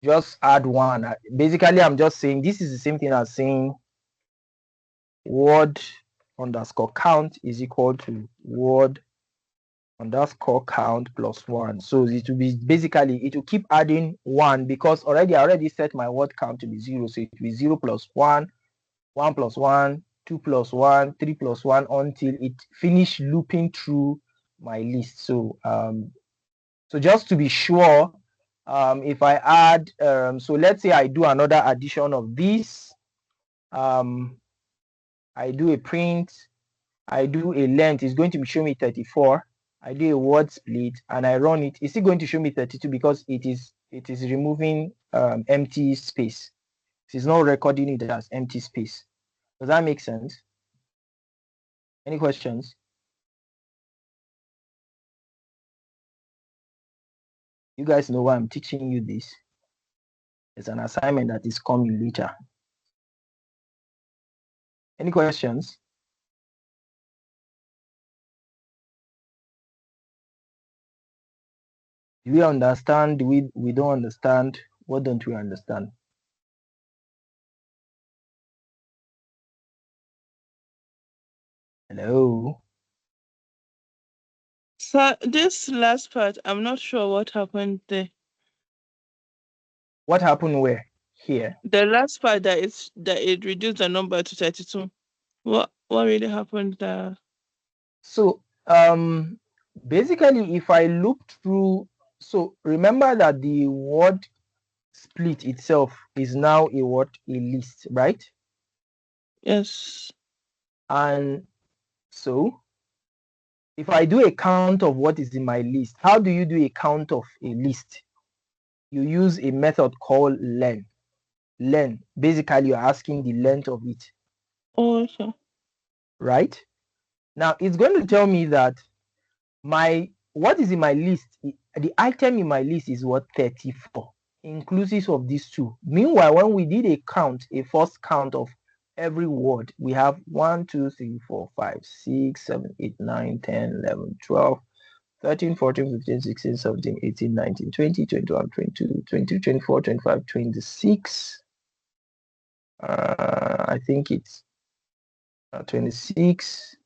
just add 1. Basically, I'm just saying this is the same thing as saying word underscore count is equal to word underscore count plus 1. So it will be basically, it will keep adding 1 because I already set my word count to be 0. So it will be 0 plus 1, 1 plus 1, 2 plus 1, 3 plus 1 until it finish looping through my list. So so just to be sure, if I add, so let's say I do another addition of this, I do a print, I do a length, it's going to show me 34. I do a word split and I run it. It's still going to show me 32 because it is removing empty space. It's not recording it as empty space. Does that make sense? Any questions? You guys know why I'm teaching you this. It's an assignment that is coming later. Any questions? Do we understand? We don't understand? What don't we understand? Hello? So this last part, I'm not sure what happened there. What happened where? Here? The last part that it reduced the number to 32. What really happened there? So basically if I look through So remember that the word split itself is now a what? A list, right? Yes. And so if I do a count of what is in my list, how do you do a count of a list? You use a method called len. Len, basically you're asking the length of it, Oh, okay. right? Now it's going to tell me that what is in my list, the item in my list is what? 34, inclusive of these two. Meanwhile, when we did a first count of every word, we have 1, 2, 3, 4, 5, 6, 7, 8, 9, 10, 11, 12, 13, 14, 15, 16, 17, 18, 19, 20, 21, 22, 23, 24, 25, 26. I think it's 26,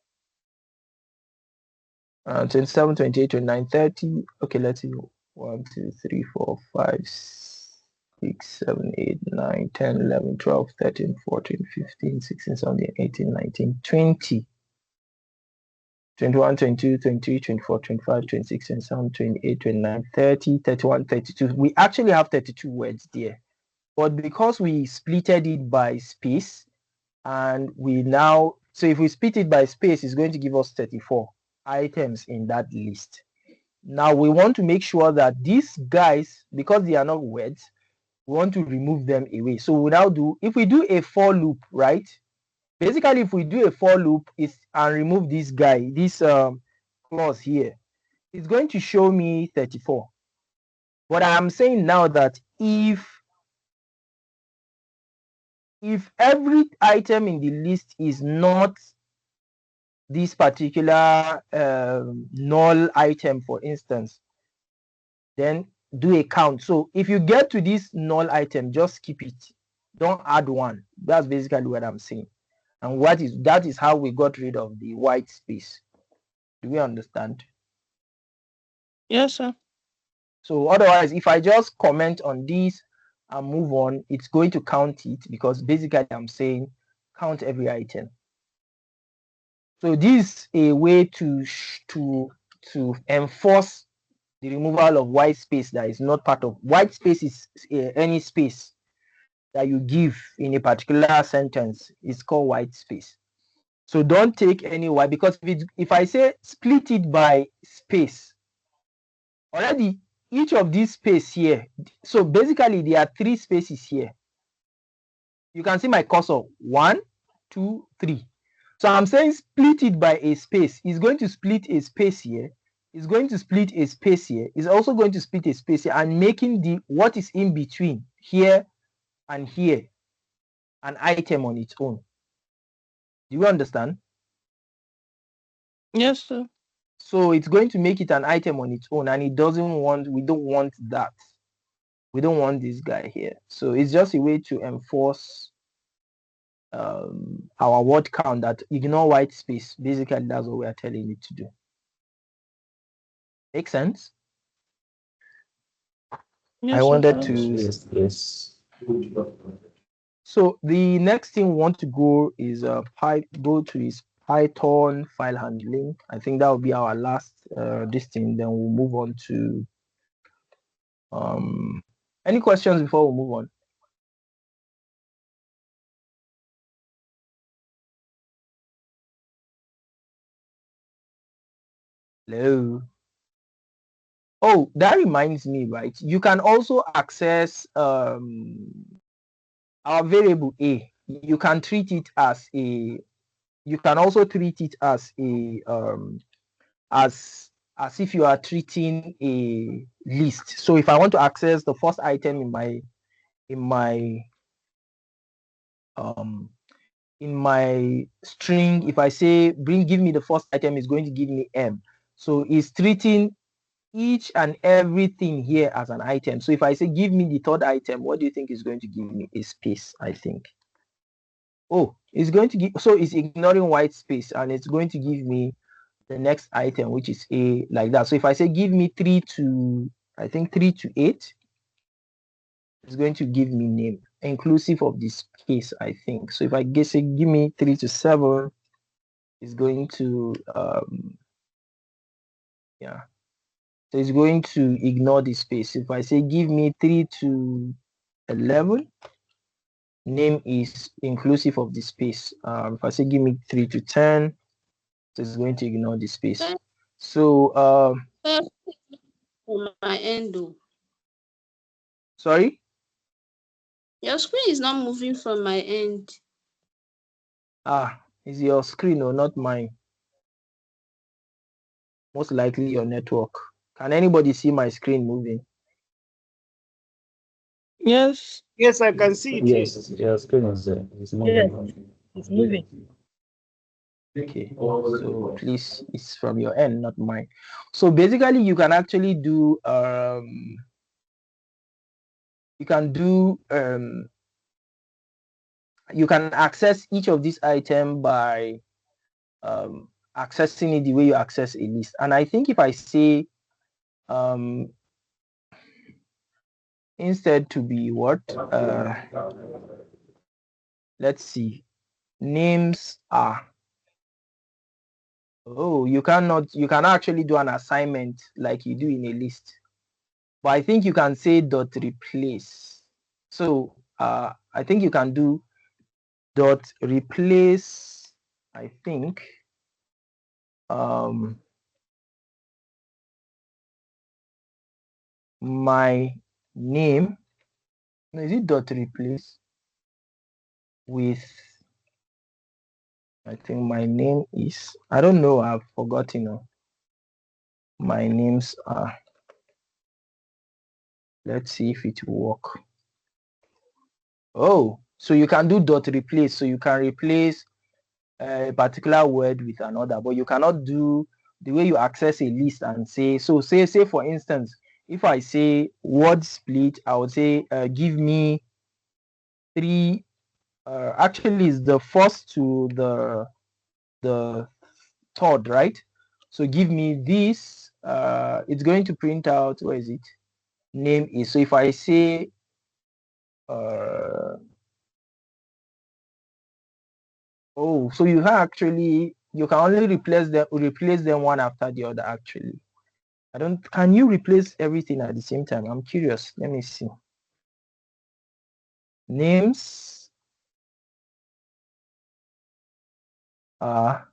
27, 28, 29, 30. Okay, let's see. 1, 2, 3, 4, 5, 6, 7, 8, 9, 10, 11, 12, 13, 14, 15, 16, 17, 18, 19, 20. 21, 22, 23, 24, 25, 26, 27, 28, 29, 30, 31, 32. We actually have 32 words there. But because we splitted it by space, and so if we split it by space, it's going to give us 34 items in that list. Now we want to make sure that these guys, because they are not words, we want to remove them away. So we now if we do a for loop, right? Basically, if we do a for loop and remove this guy, this clause here, it's going to show me 34. But I'm saying now that if every item in the list is not this particular null item, for instance, then do a count. So if you get to this null item, just skip it. Don't add one. That's basically what I'm saying. And that is how we got rid of the white space. Do we understand? Yes, sir. So otherwise, if I just comment on this and move on, it's going to count it, because basically I'm saying count every item. So this is a way to enforce the removal of white space that is not part of white space. Is any space that you give in a particular sentence is called white space. So don't take any white, because if I say split it by space, already each of these space here, so basically there are 3 spaces here. You can see my cursor, 1, 2, 3. So I'm saying split it by a space. It's going to split a space here. It's going to split a space here. It's also going to split a space here, and making what is in between here and here an item on its own. Do you understand? Yes, sir. So it's going to make it an item on its own, and we don't want that. We don't want this guy here. So it's just a way to enforce our word count, that ignore white space. Basically, that's what we are telling you to do. Make sense? Yes, I wanted sir. to. Yes. So the next thing we want to go is go to his Python file handling. I think that will be our last this thing. Then we'll move on to any questions before we move on? Hello. Oh, that reminds me, right? You can also access our variable a. You can treat it as a. You can also treat it as a as if you are treating a list. So if I want to access the first item in my string, if I say give me the first item, is going to give me m. So it's treating each and everything here as an item. So if I say give me the third item, what do you think is going to give me? A space, I think. Oh, it's going to give, so it's ignoring white space, and it's going to give me the next item, which is a, like that. So if I say give me 3 to 8, it's going to give me name inclusive of this case, I think. So if I say give me 3 to 7, it's going to yeah, So it's going to ignore the space. If I say give me 3 to 11, name is inclusive of the space. If I say give me 3 to 10, so it's going to ignore the space. So on my end though. sorry? Your screen is not moving from my end. Is your screen or not mine? Most likely your network. Can anybody see my screen moving? Yes. Yes, I can see it. Yes, your screen is there. It's moving. It's moving. Okay, so please, it's from your end, not mine. So basically, you can actually do you can access each of these items by accessing it the way you access a list. And I think if I say instead to be what, let's see, names are. Oh, you can actually do an assignment like you do in a list, but I think you can say dot replace. So I think you can do dot replace, I think my name, no, is it dot replace with, I think my name is, I don't know, I've forgotten. My names are, let's see if it will work. Oh, so you can do dot replace, so you can replace a particular word with another, but you cannot do the way you access a list and say, so say for instance, if I say word split, I would say give me 3, actually it's the first to the third, right? So give me this, it's going to print out, where is it? Name is, so if I say oh, so you can only replace them one after the other actually. Can you replace everything at the same time? I'm curious. Let me see. Names are,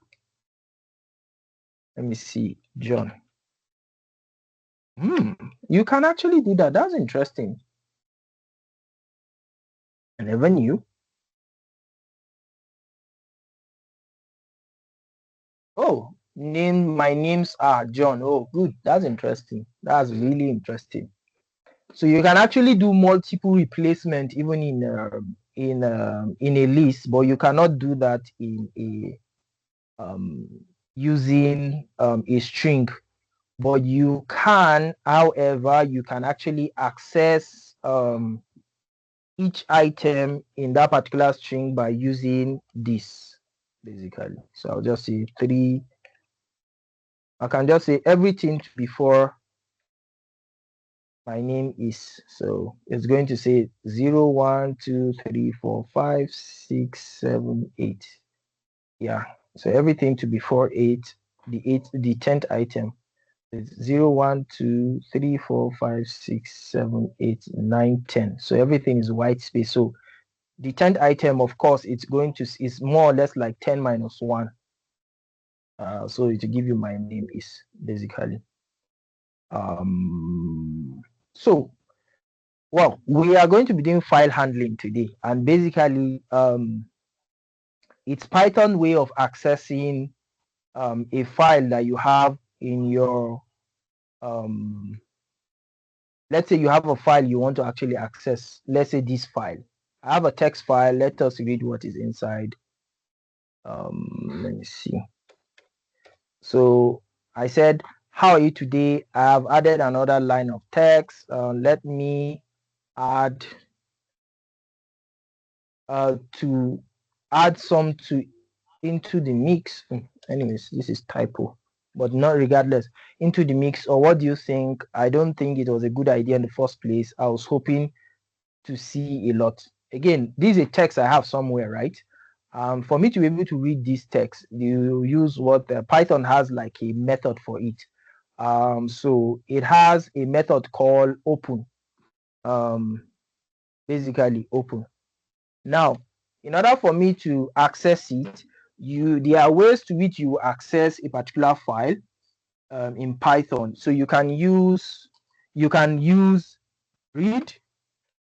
let me see, John. You can actually do that. That's interesting. I never knew. Oh, my names are John. Oh, good. That's interesting. That's really interesting. So you can actually do multiple replacement even in a list, but you cannot do that in a using a string. But you can, however, you can actually access each item in that particular string by using this, basically. So I'll just say 3. I can just say everything before my name is, so it's going to say 0, 1, 2, 3, 4, 5, 6, 7, 8. Yeah, so everything to before 8, the 10th item is 0, 1, 2, 3, 4, 5, 6, 7, 8, 9, 10. So everything is white space. So the 10th item, of course, it's more or less like 10 minus 1. So to give you my name is basically. So, well, we are going to be doing file handling today, and basically, it's Python way of accessing a file that you have in your, let's say you have a file you want to actually access. Let's say this file. I have a text file. Let us read what is inside. Let me see. So I said, how are you today? I have added another line of text. Let me add to add some into the mix. Anyways, this is typo, but not regardless, into the mix. Or what do you think? I don't think it was a good idea in the first place. I was hoping to see a lot. Again, this is a text I have somewhere, right? For me to be able to read this text, you use what Python has like a method for it. So it has a method called open. Basically open. Now, in order for me to access it, there are ways to which you access a particular file in Python. So you can use read,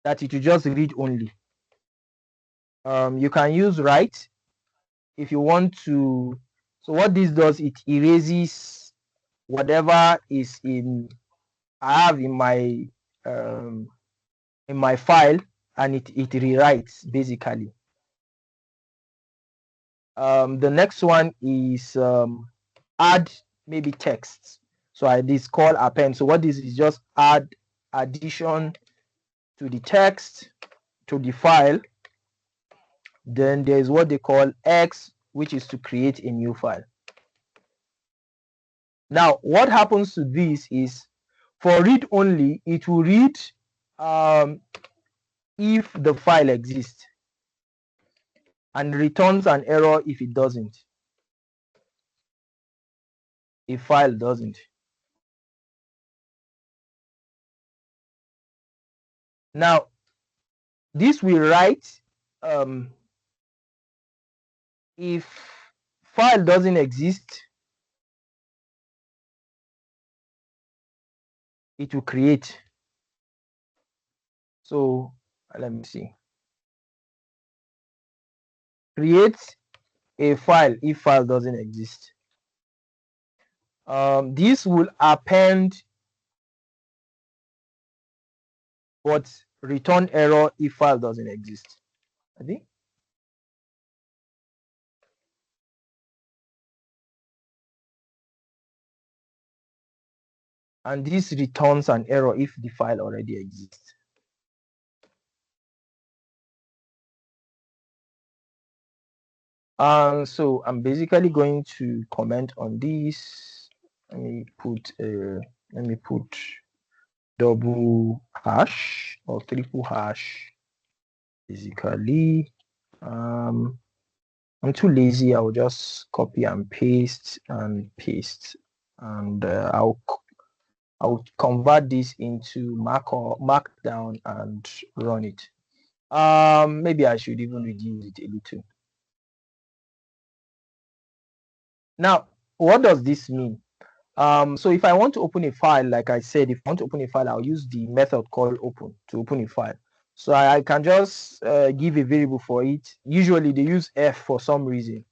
that it will just read only. You can use write if you want to. So what this does, it erases whatever is I have in my file, and it rewrites basically. The next one is add maybe text. So this call append. So what this is just add addition to the text to the file. Then there's what they call X, which is to create a new file. Now, what happens to this is, for read only, it will read if the file exists, and returns an error if it doesn't. If file doesn't. Now, this will write if file doesn't exist, it will create. So let me see. Create a file if file doesn't exist. This will append but return error if file doesn't exist. I think. And this returns an error if the file already exists. So I'm basically going to comment on this. Let me put double hash or triple hash. Basically, I'm too lazy. I'll just copy and paste, and I'll convert this into Markdown and run it. Maybe I should even reduce it a little. Now, what does this mean? So if I want to open a file, like I said, if I want to open a file, I'll use the method called open to open a file. So I can just give a variable for it. Usually they use F for some reason.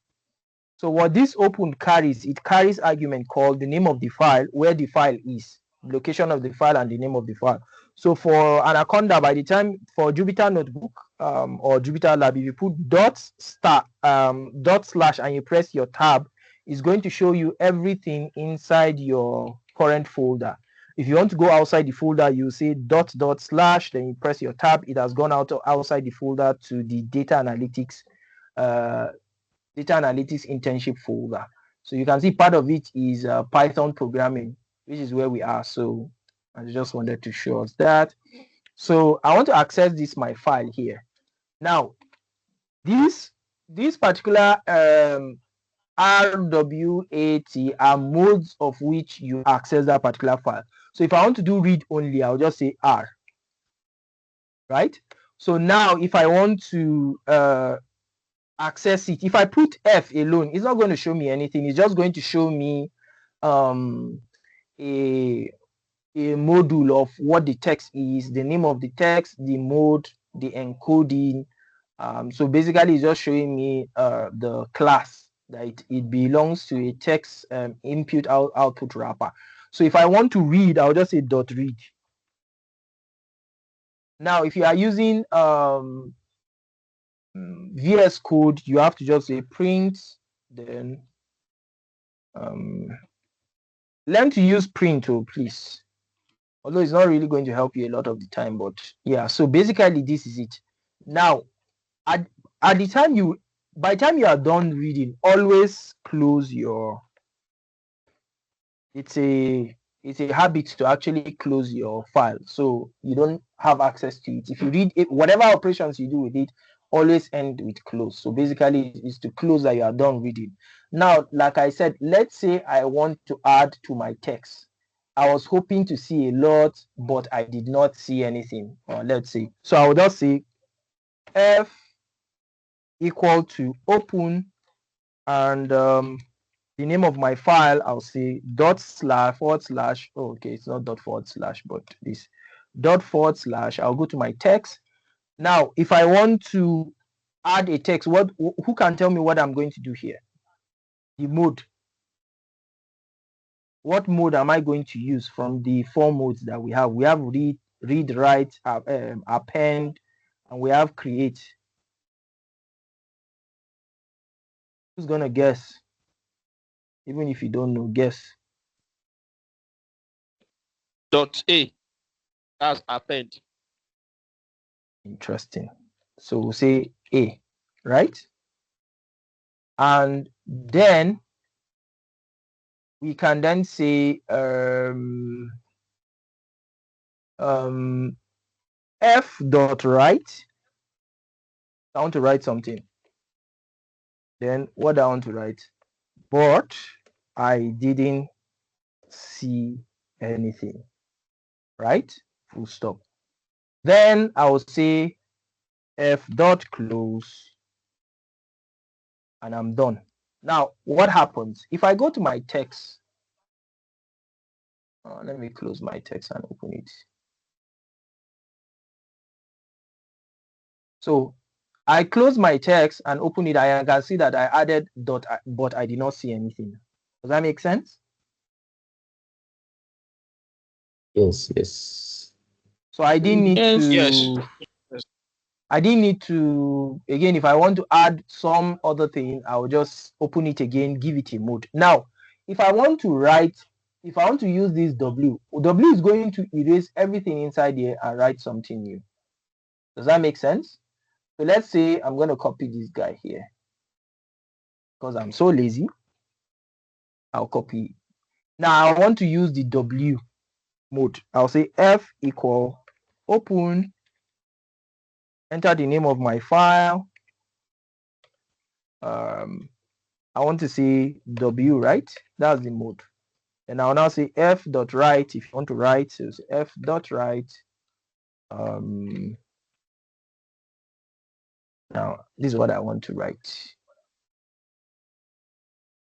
So what this open carries, it carries argument called the name of the file, where the file is, location of the file, and the name of the file. So for Anaconda, by the time for Jupyter Notebook or Jupyter Lab, if you put dot slash and you press your tab, it's going to show you everything inside your current folder. If you want to go outside the folder, you say dot slash, then you press your tab. It has gone outside the folder to the data analytics internship folder. So you can see part of it is Python programming, which is where we are. So I just wanted to show us that. So I want to access my file here. Now, this particular RWAT are modes of which you access that particular file. So if I want to do read only, I'll just say R. Right? So now if I want to access it, if I put F alone, it's not going to show me anything. It's just going to show me a module of what the text is, the name of the text, the mode, the encoding. So basically it's just showing me the class that it belongs to a text input output wrapper. So if I want to read, I'll just say dot read. Now if you are using VS Code, you have to just say print, then learn to use print, please. Although it's not really going to help you a lot of the time, but yeah. So basically this is it. Now at the time by the time you are done reading, always close your, it's a habit to actually close your file so you don't have access to it. If you read it, whatever operations you do with it, always end with close. So basically it's to close that you are done reading. Now, like I said, let's say I want to add to my text. I was hoping to see a lot, but I did not see anything. Let's see. So I will just say F equal to open, and the name of my file, I'll say dot slash forward slash. Oh, okay, it's not dot forward slash, but this dot forward slash. I'll go to my text. Now, if I want to add a text, who can tell me what I'm going to do here? The mode. What mode am I going to use from the 4 modes that we have? We have read, write, append, and we have create. Who's gonna guess? Even if you don't know, guess. Dot A. That's append. Interesting. So we'll say A, right? And then we can then say F dot write. I want to write something. Then what I want to write? But I didn't see anything, right? Full stop. Then I will say F dot close, and I'm done. Now, what happens if I go to my text? Let me close my text and open it. So I close my text and open it. I can see that I added dot, but I did not see anything. Does that make sense? Yes, yes. So I didn't need Yes. to. Yes. I didn't need to. Again, if I want to add some other thing, I will just open it again, give it a mode. Now, if I want to write, if I want to use this W is going to erase everything inside here and write something new. Does that make sense? So let's say I'm going to copy this guy here because I'm so lazy. I'll copy. Now I want to use the W mode. I'll say F equal open, enter the name of my file. I want to say W, right? That's the mode. And I'll now say F dot write. If you want to write, so F dot write. Now this is what I want to write.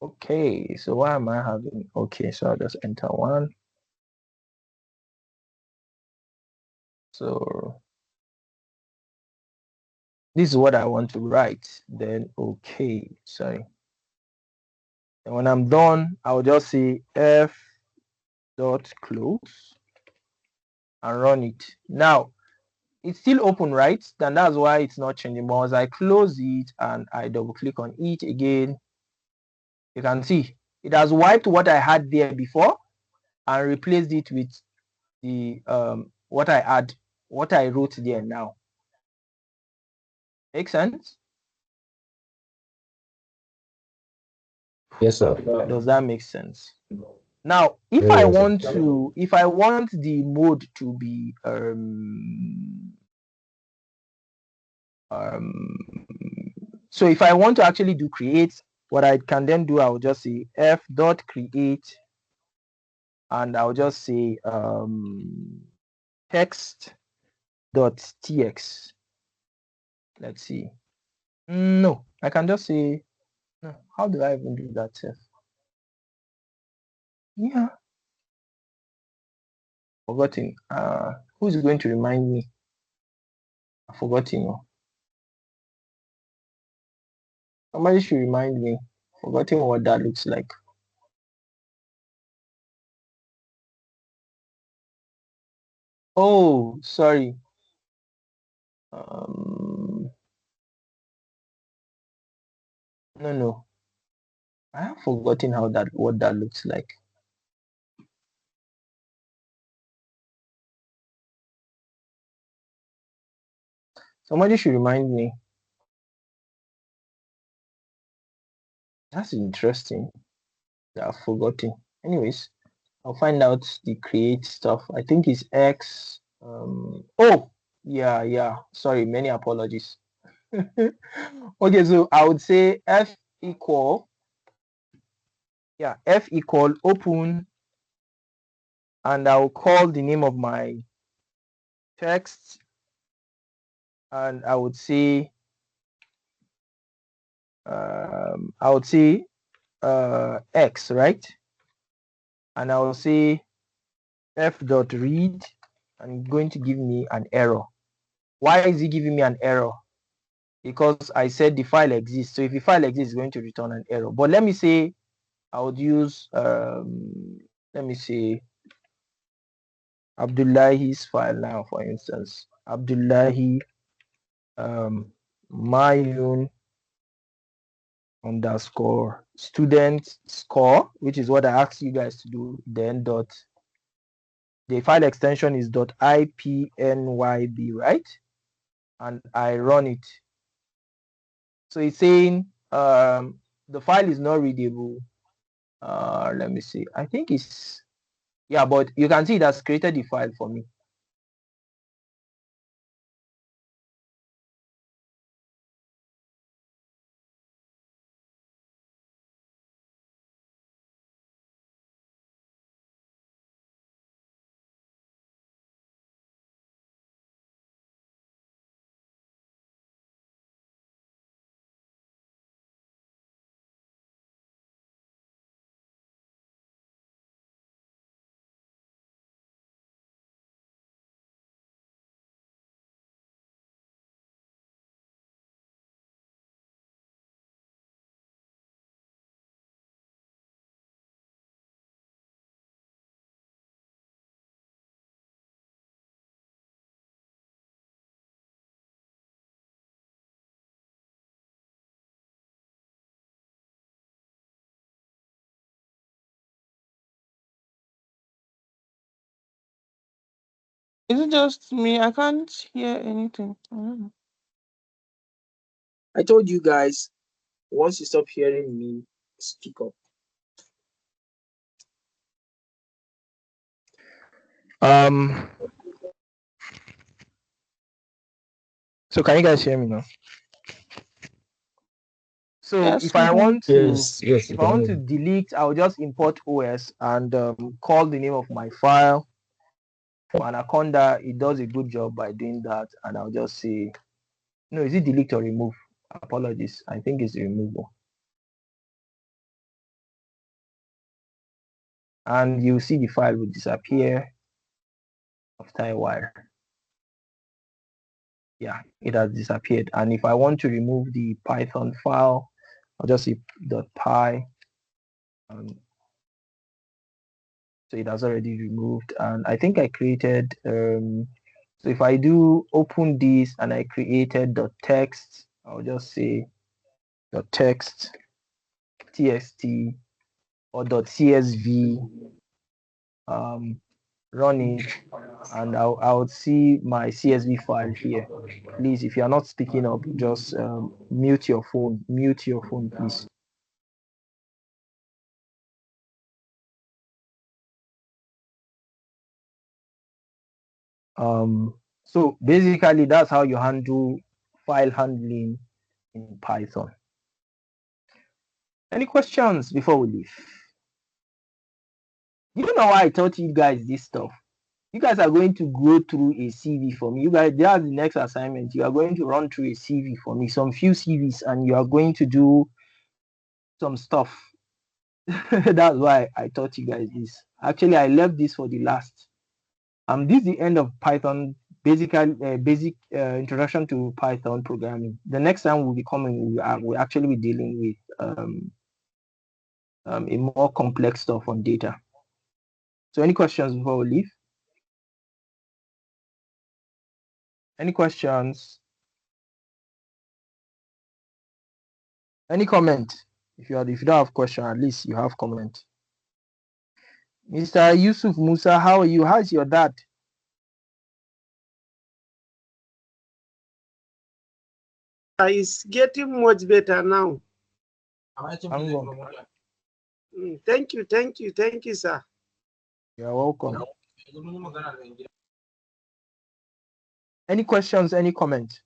Okay, so why am I having? Okay, so I'll just enter 1. So this is what I want to write. Then okay, sorry. And when I'm done, I'll just say F dot close and run it. Now it's still open, right? Then that's why it's not changing. But as I close it and I double click on it again, you can see it has wiped what I had there before and replaced it with the what I wrote there now. Make sense? Yes, sir. Does that make sense? Now, if I want the mode to be so if I want to actually do create, what I can then do, I'll just say F dot create, and I'll just say text dot tx. Let's see. No, I can just say, no, how do I even do that? Yeah, forgotten. Who's going to remind me? I've forgotten. Somebody should remind me. Forgotten what that looks like. Oh, sorry. No. I have forgotten what that looks like. Somebody should remind me. That's interesting. I've forgotten. Anyways, I'll find out the create stuff. I think it's X. Oh, yeah. Sorry, many apologies. Okay, so I would say F equal open, and I'll call the name of my text, and I would say X, right? And I will say f.read, and it's going to give me an error. Why is it giving me an error? Because I said the file exists. So if the file exists, it's going to return an error. But let me say I would use let me say Abdullahi's file now, for instance. Abdullahi Mayun underscore student score, which is what I asked you guys to do, then dot, the file extension is .ipnyb, right? And I run it. So it's saying the file is not readable. Let me see. I think it's, yeah, but you can see it has created the file for me. Is it just me? I can't hear anything. I don't know. I told you guys, once you stop hearing me, speak up. So can you guys hear me now? So Yes, if I want to, Yes, yes, if I want to delete, I'll just import OS and call the name of my file. For Anaconda, it does a good job by doing that, and I'll just say, no, is it delete or remove? Apologies, I think it's removal. And you see the file will disappear after a while. Yeah, it has disappeared. And if I want to remove the Python file, I'll just say .py. So it has already removed. And I think I created, so if I do open this and I created .text, I'll just say .text, txt, or .csv, run it, and I would see my CSV file here. Please, if you are not speaking up, just mute your phone, please. So basically that's how you handle file handling in Python. Any questions before we leave? You don't know why I taught you guys this stuff. You guys are going to go through a CV for me. You guys, that's the next assignment. You are going to run through a CV for me, some few CVs, and you are going to do some stuff. That's why I taught you guys this. Actually, I left this for the last. This is the end of Python, basic introduction to Python programming. The next time we'll be coming, we'll actually be dealing with a more complex stuff on data. So any questions before we leave? Any questions? Any comment? If you don't have question, at least you have comment. Mr. Yusuf Musa, how are you? How's your dad? It's getting much better now. Thank you, sir. You're welcome. Any questions, any comment?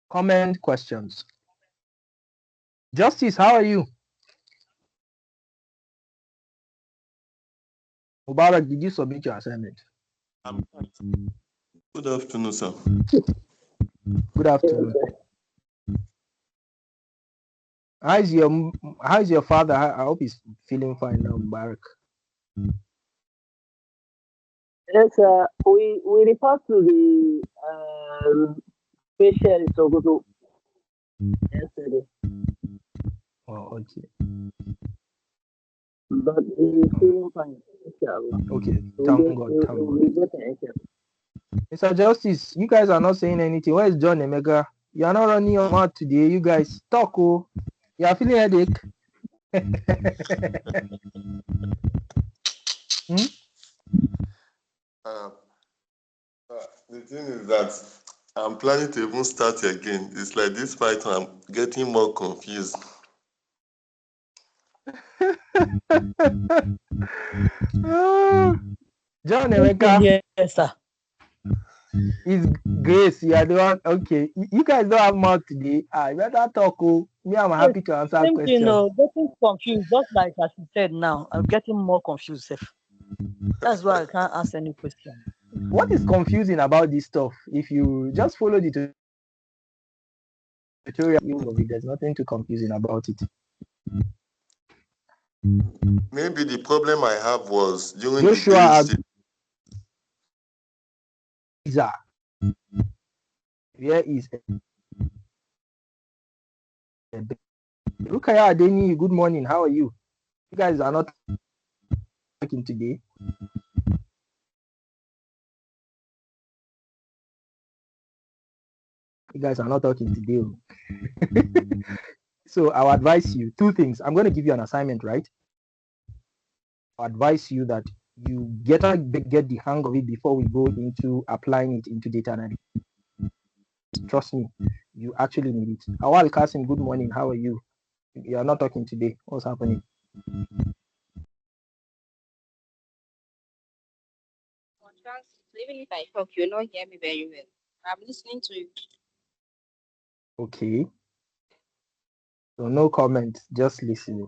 Comment, questions. Justice, how are you? Mubarak, did you submit your assignment? Good afternoon, sir. Good afternoon. How's your father? I hope he's feeling fine now, Mubarak. Yes, we refer to the patient in Sokoto yesterday, Oh, okay. but he's feeling fine. Inshallah. Okay, He'll thank be- God, he'll- thank he'll God. be better, inshallah. Mr. Justice, you guys are not saying anything. Where is John Emeka? You are not running your mouth today. You guys talk. Oh, you are feeling headache. Hmm? The thing is that I'm planning to even start again. It's like this fight, I'm getting more confused. John Emeka Yes, sir. is Grace. You are the one. Okay, you guys don't have mouth today. You better talk. Oh, me, I'm happy to answer Same questions. thing, getting confused, just like as you said now, I'm getting more confused, sef. That's why I can't ask any question. What is confusing about this stuff? If you just follow the tutorial, there's nothing too confusing about it. Maybe the problem I have was during Joshua the Abiza. Where is Rukaya Adeni? Good morning. How are you? You guys are not working today. You guys are not talking today. So I'll advise you two things. I'm going to give you an assignment, right? I'll advise you that you get the hang of it before we go into applying it into data analysis. Trust me, you actually need it. Awal Kasim, good morning. How are you? You are not talking today. What's happening? Even if I talk, you'll not hear me very well. I'm listening to you. Okay. So no comment, just listening.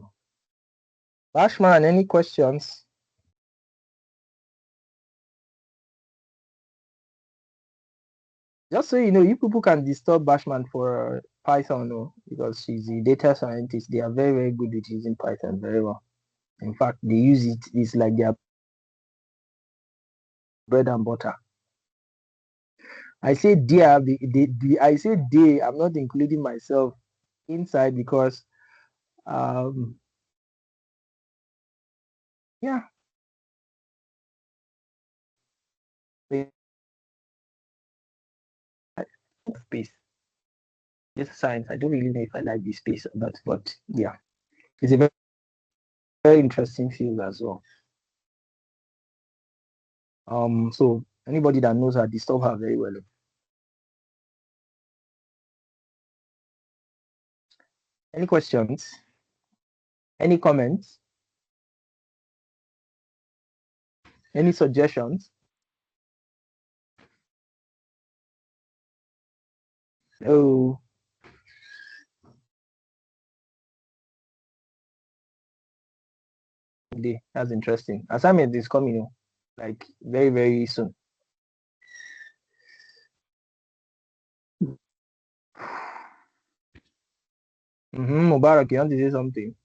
Bashman, any questions? Just so you know, you people can disturb Bashman for Python, no, because she's a data scientist. They are very, very good at using Python very well. In fact, they use it. It's like their bread and butter. I say dear, I say they. I'm not including myself inside because, yeah. Space. This science. I don't really know if I like this space or not, but yeah, it's a very, very interesting field as well. So anybody that knows her, disturb her very well. Any questions? Any comments? Any suggestions? Oh, that's interesting. Assignment is coming, like very, very soon. Mubarak, you want to say something?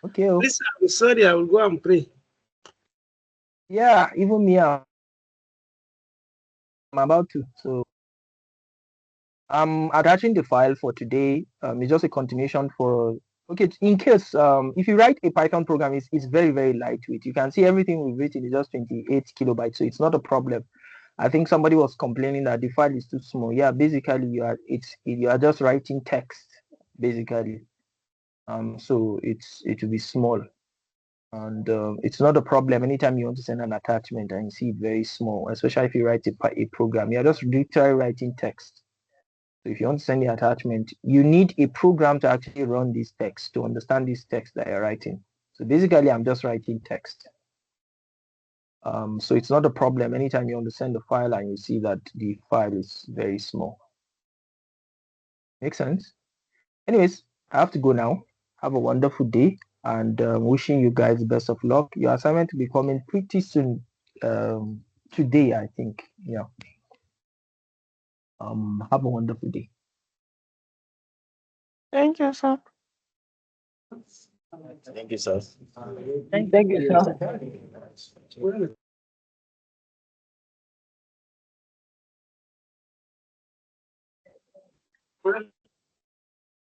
Okay. Please, I'm sorry, I will go and pray. Yeah, even me, I'm about to. So I'm attaching the file for today. It's just a continuation for. Okay, in case if you write a Python program, it's very, very lightweight. You can see everything we've written is just 28 kilobytes, so it's not a problem. I think somebody was complaining that the file is too small. Yeah, basically you are just writing text, basically. So it will be small, and it's not a problem. Anytime you want to send an attachment and you see it very small, especially if you write a program, you're just literally writing text. So if you want to send the attachment, you need a program to actually run this text to understand this text that you're writing. So basically, I'm just writing text. So it's not a problem anytime you want to send a file and you see that the file is very small. Makes sense? Anyways, I have to go now. Have a wonderful day, and wishing you guys the best of luck. Your assignment will be coming pretty soon. Today, I think. Yeah. Have a wonderful day. Thank you, sir. Thank you, sir. Thank Thank you, you. sir.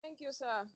Thank you, sir.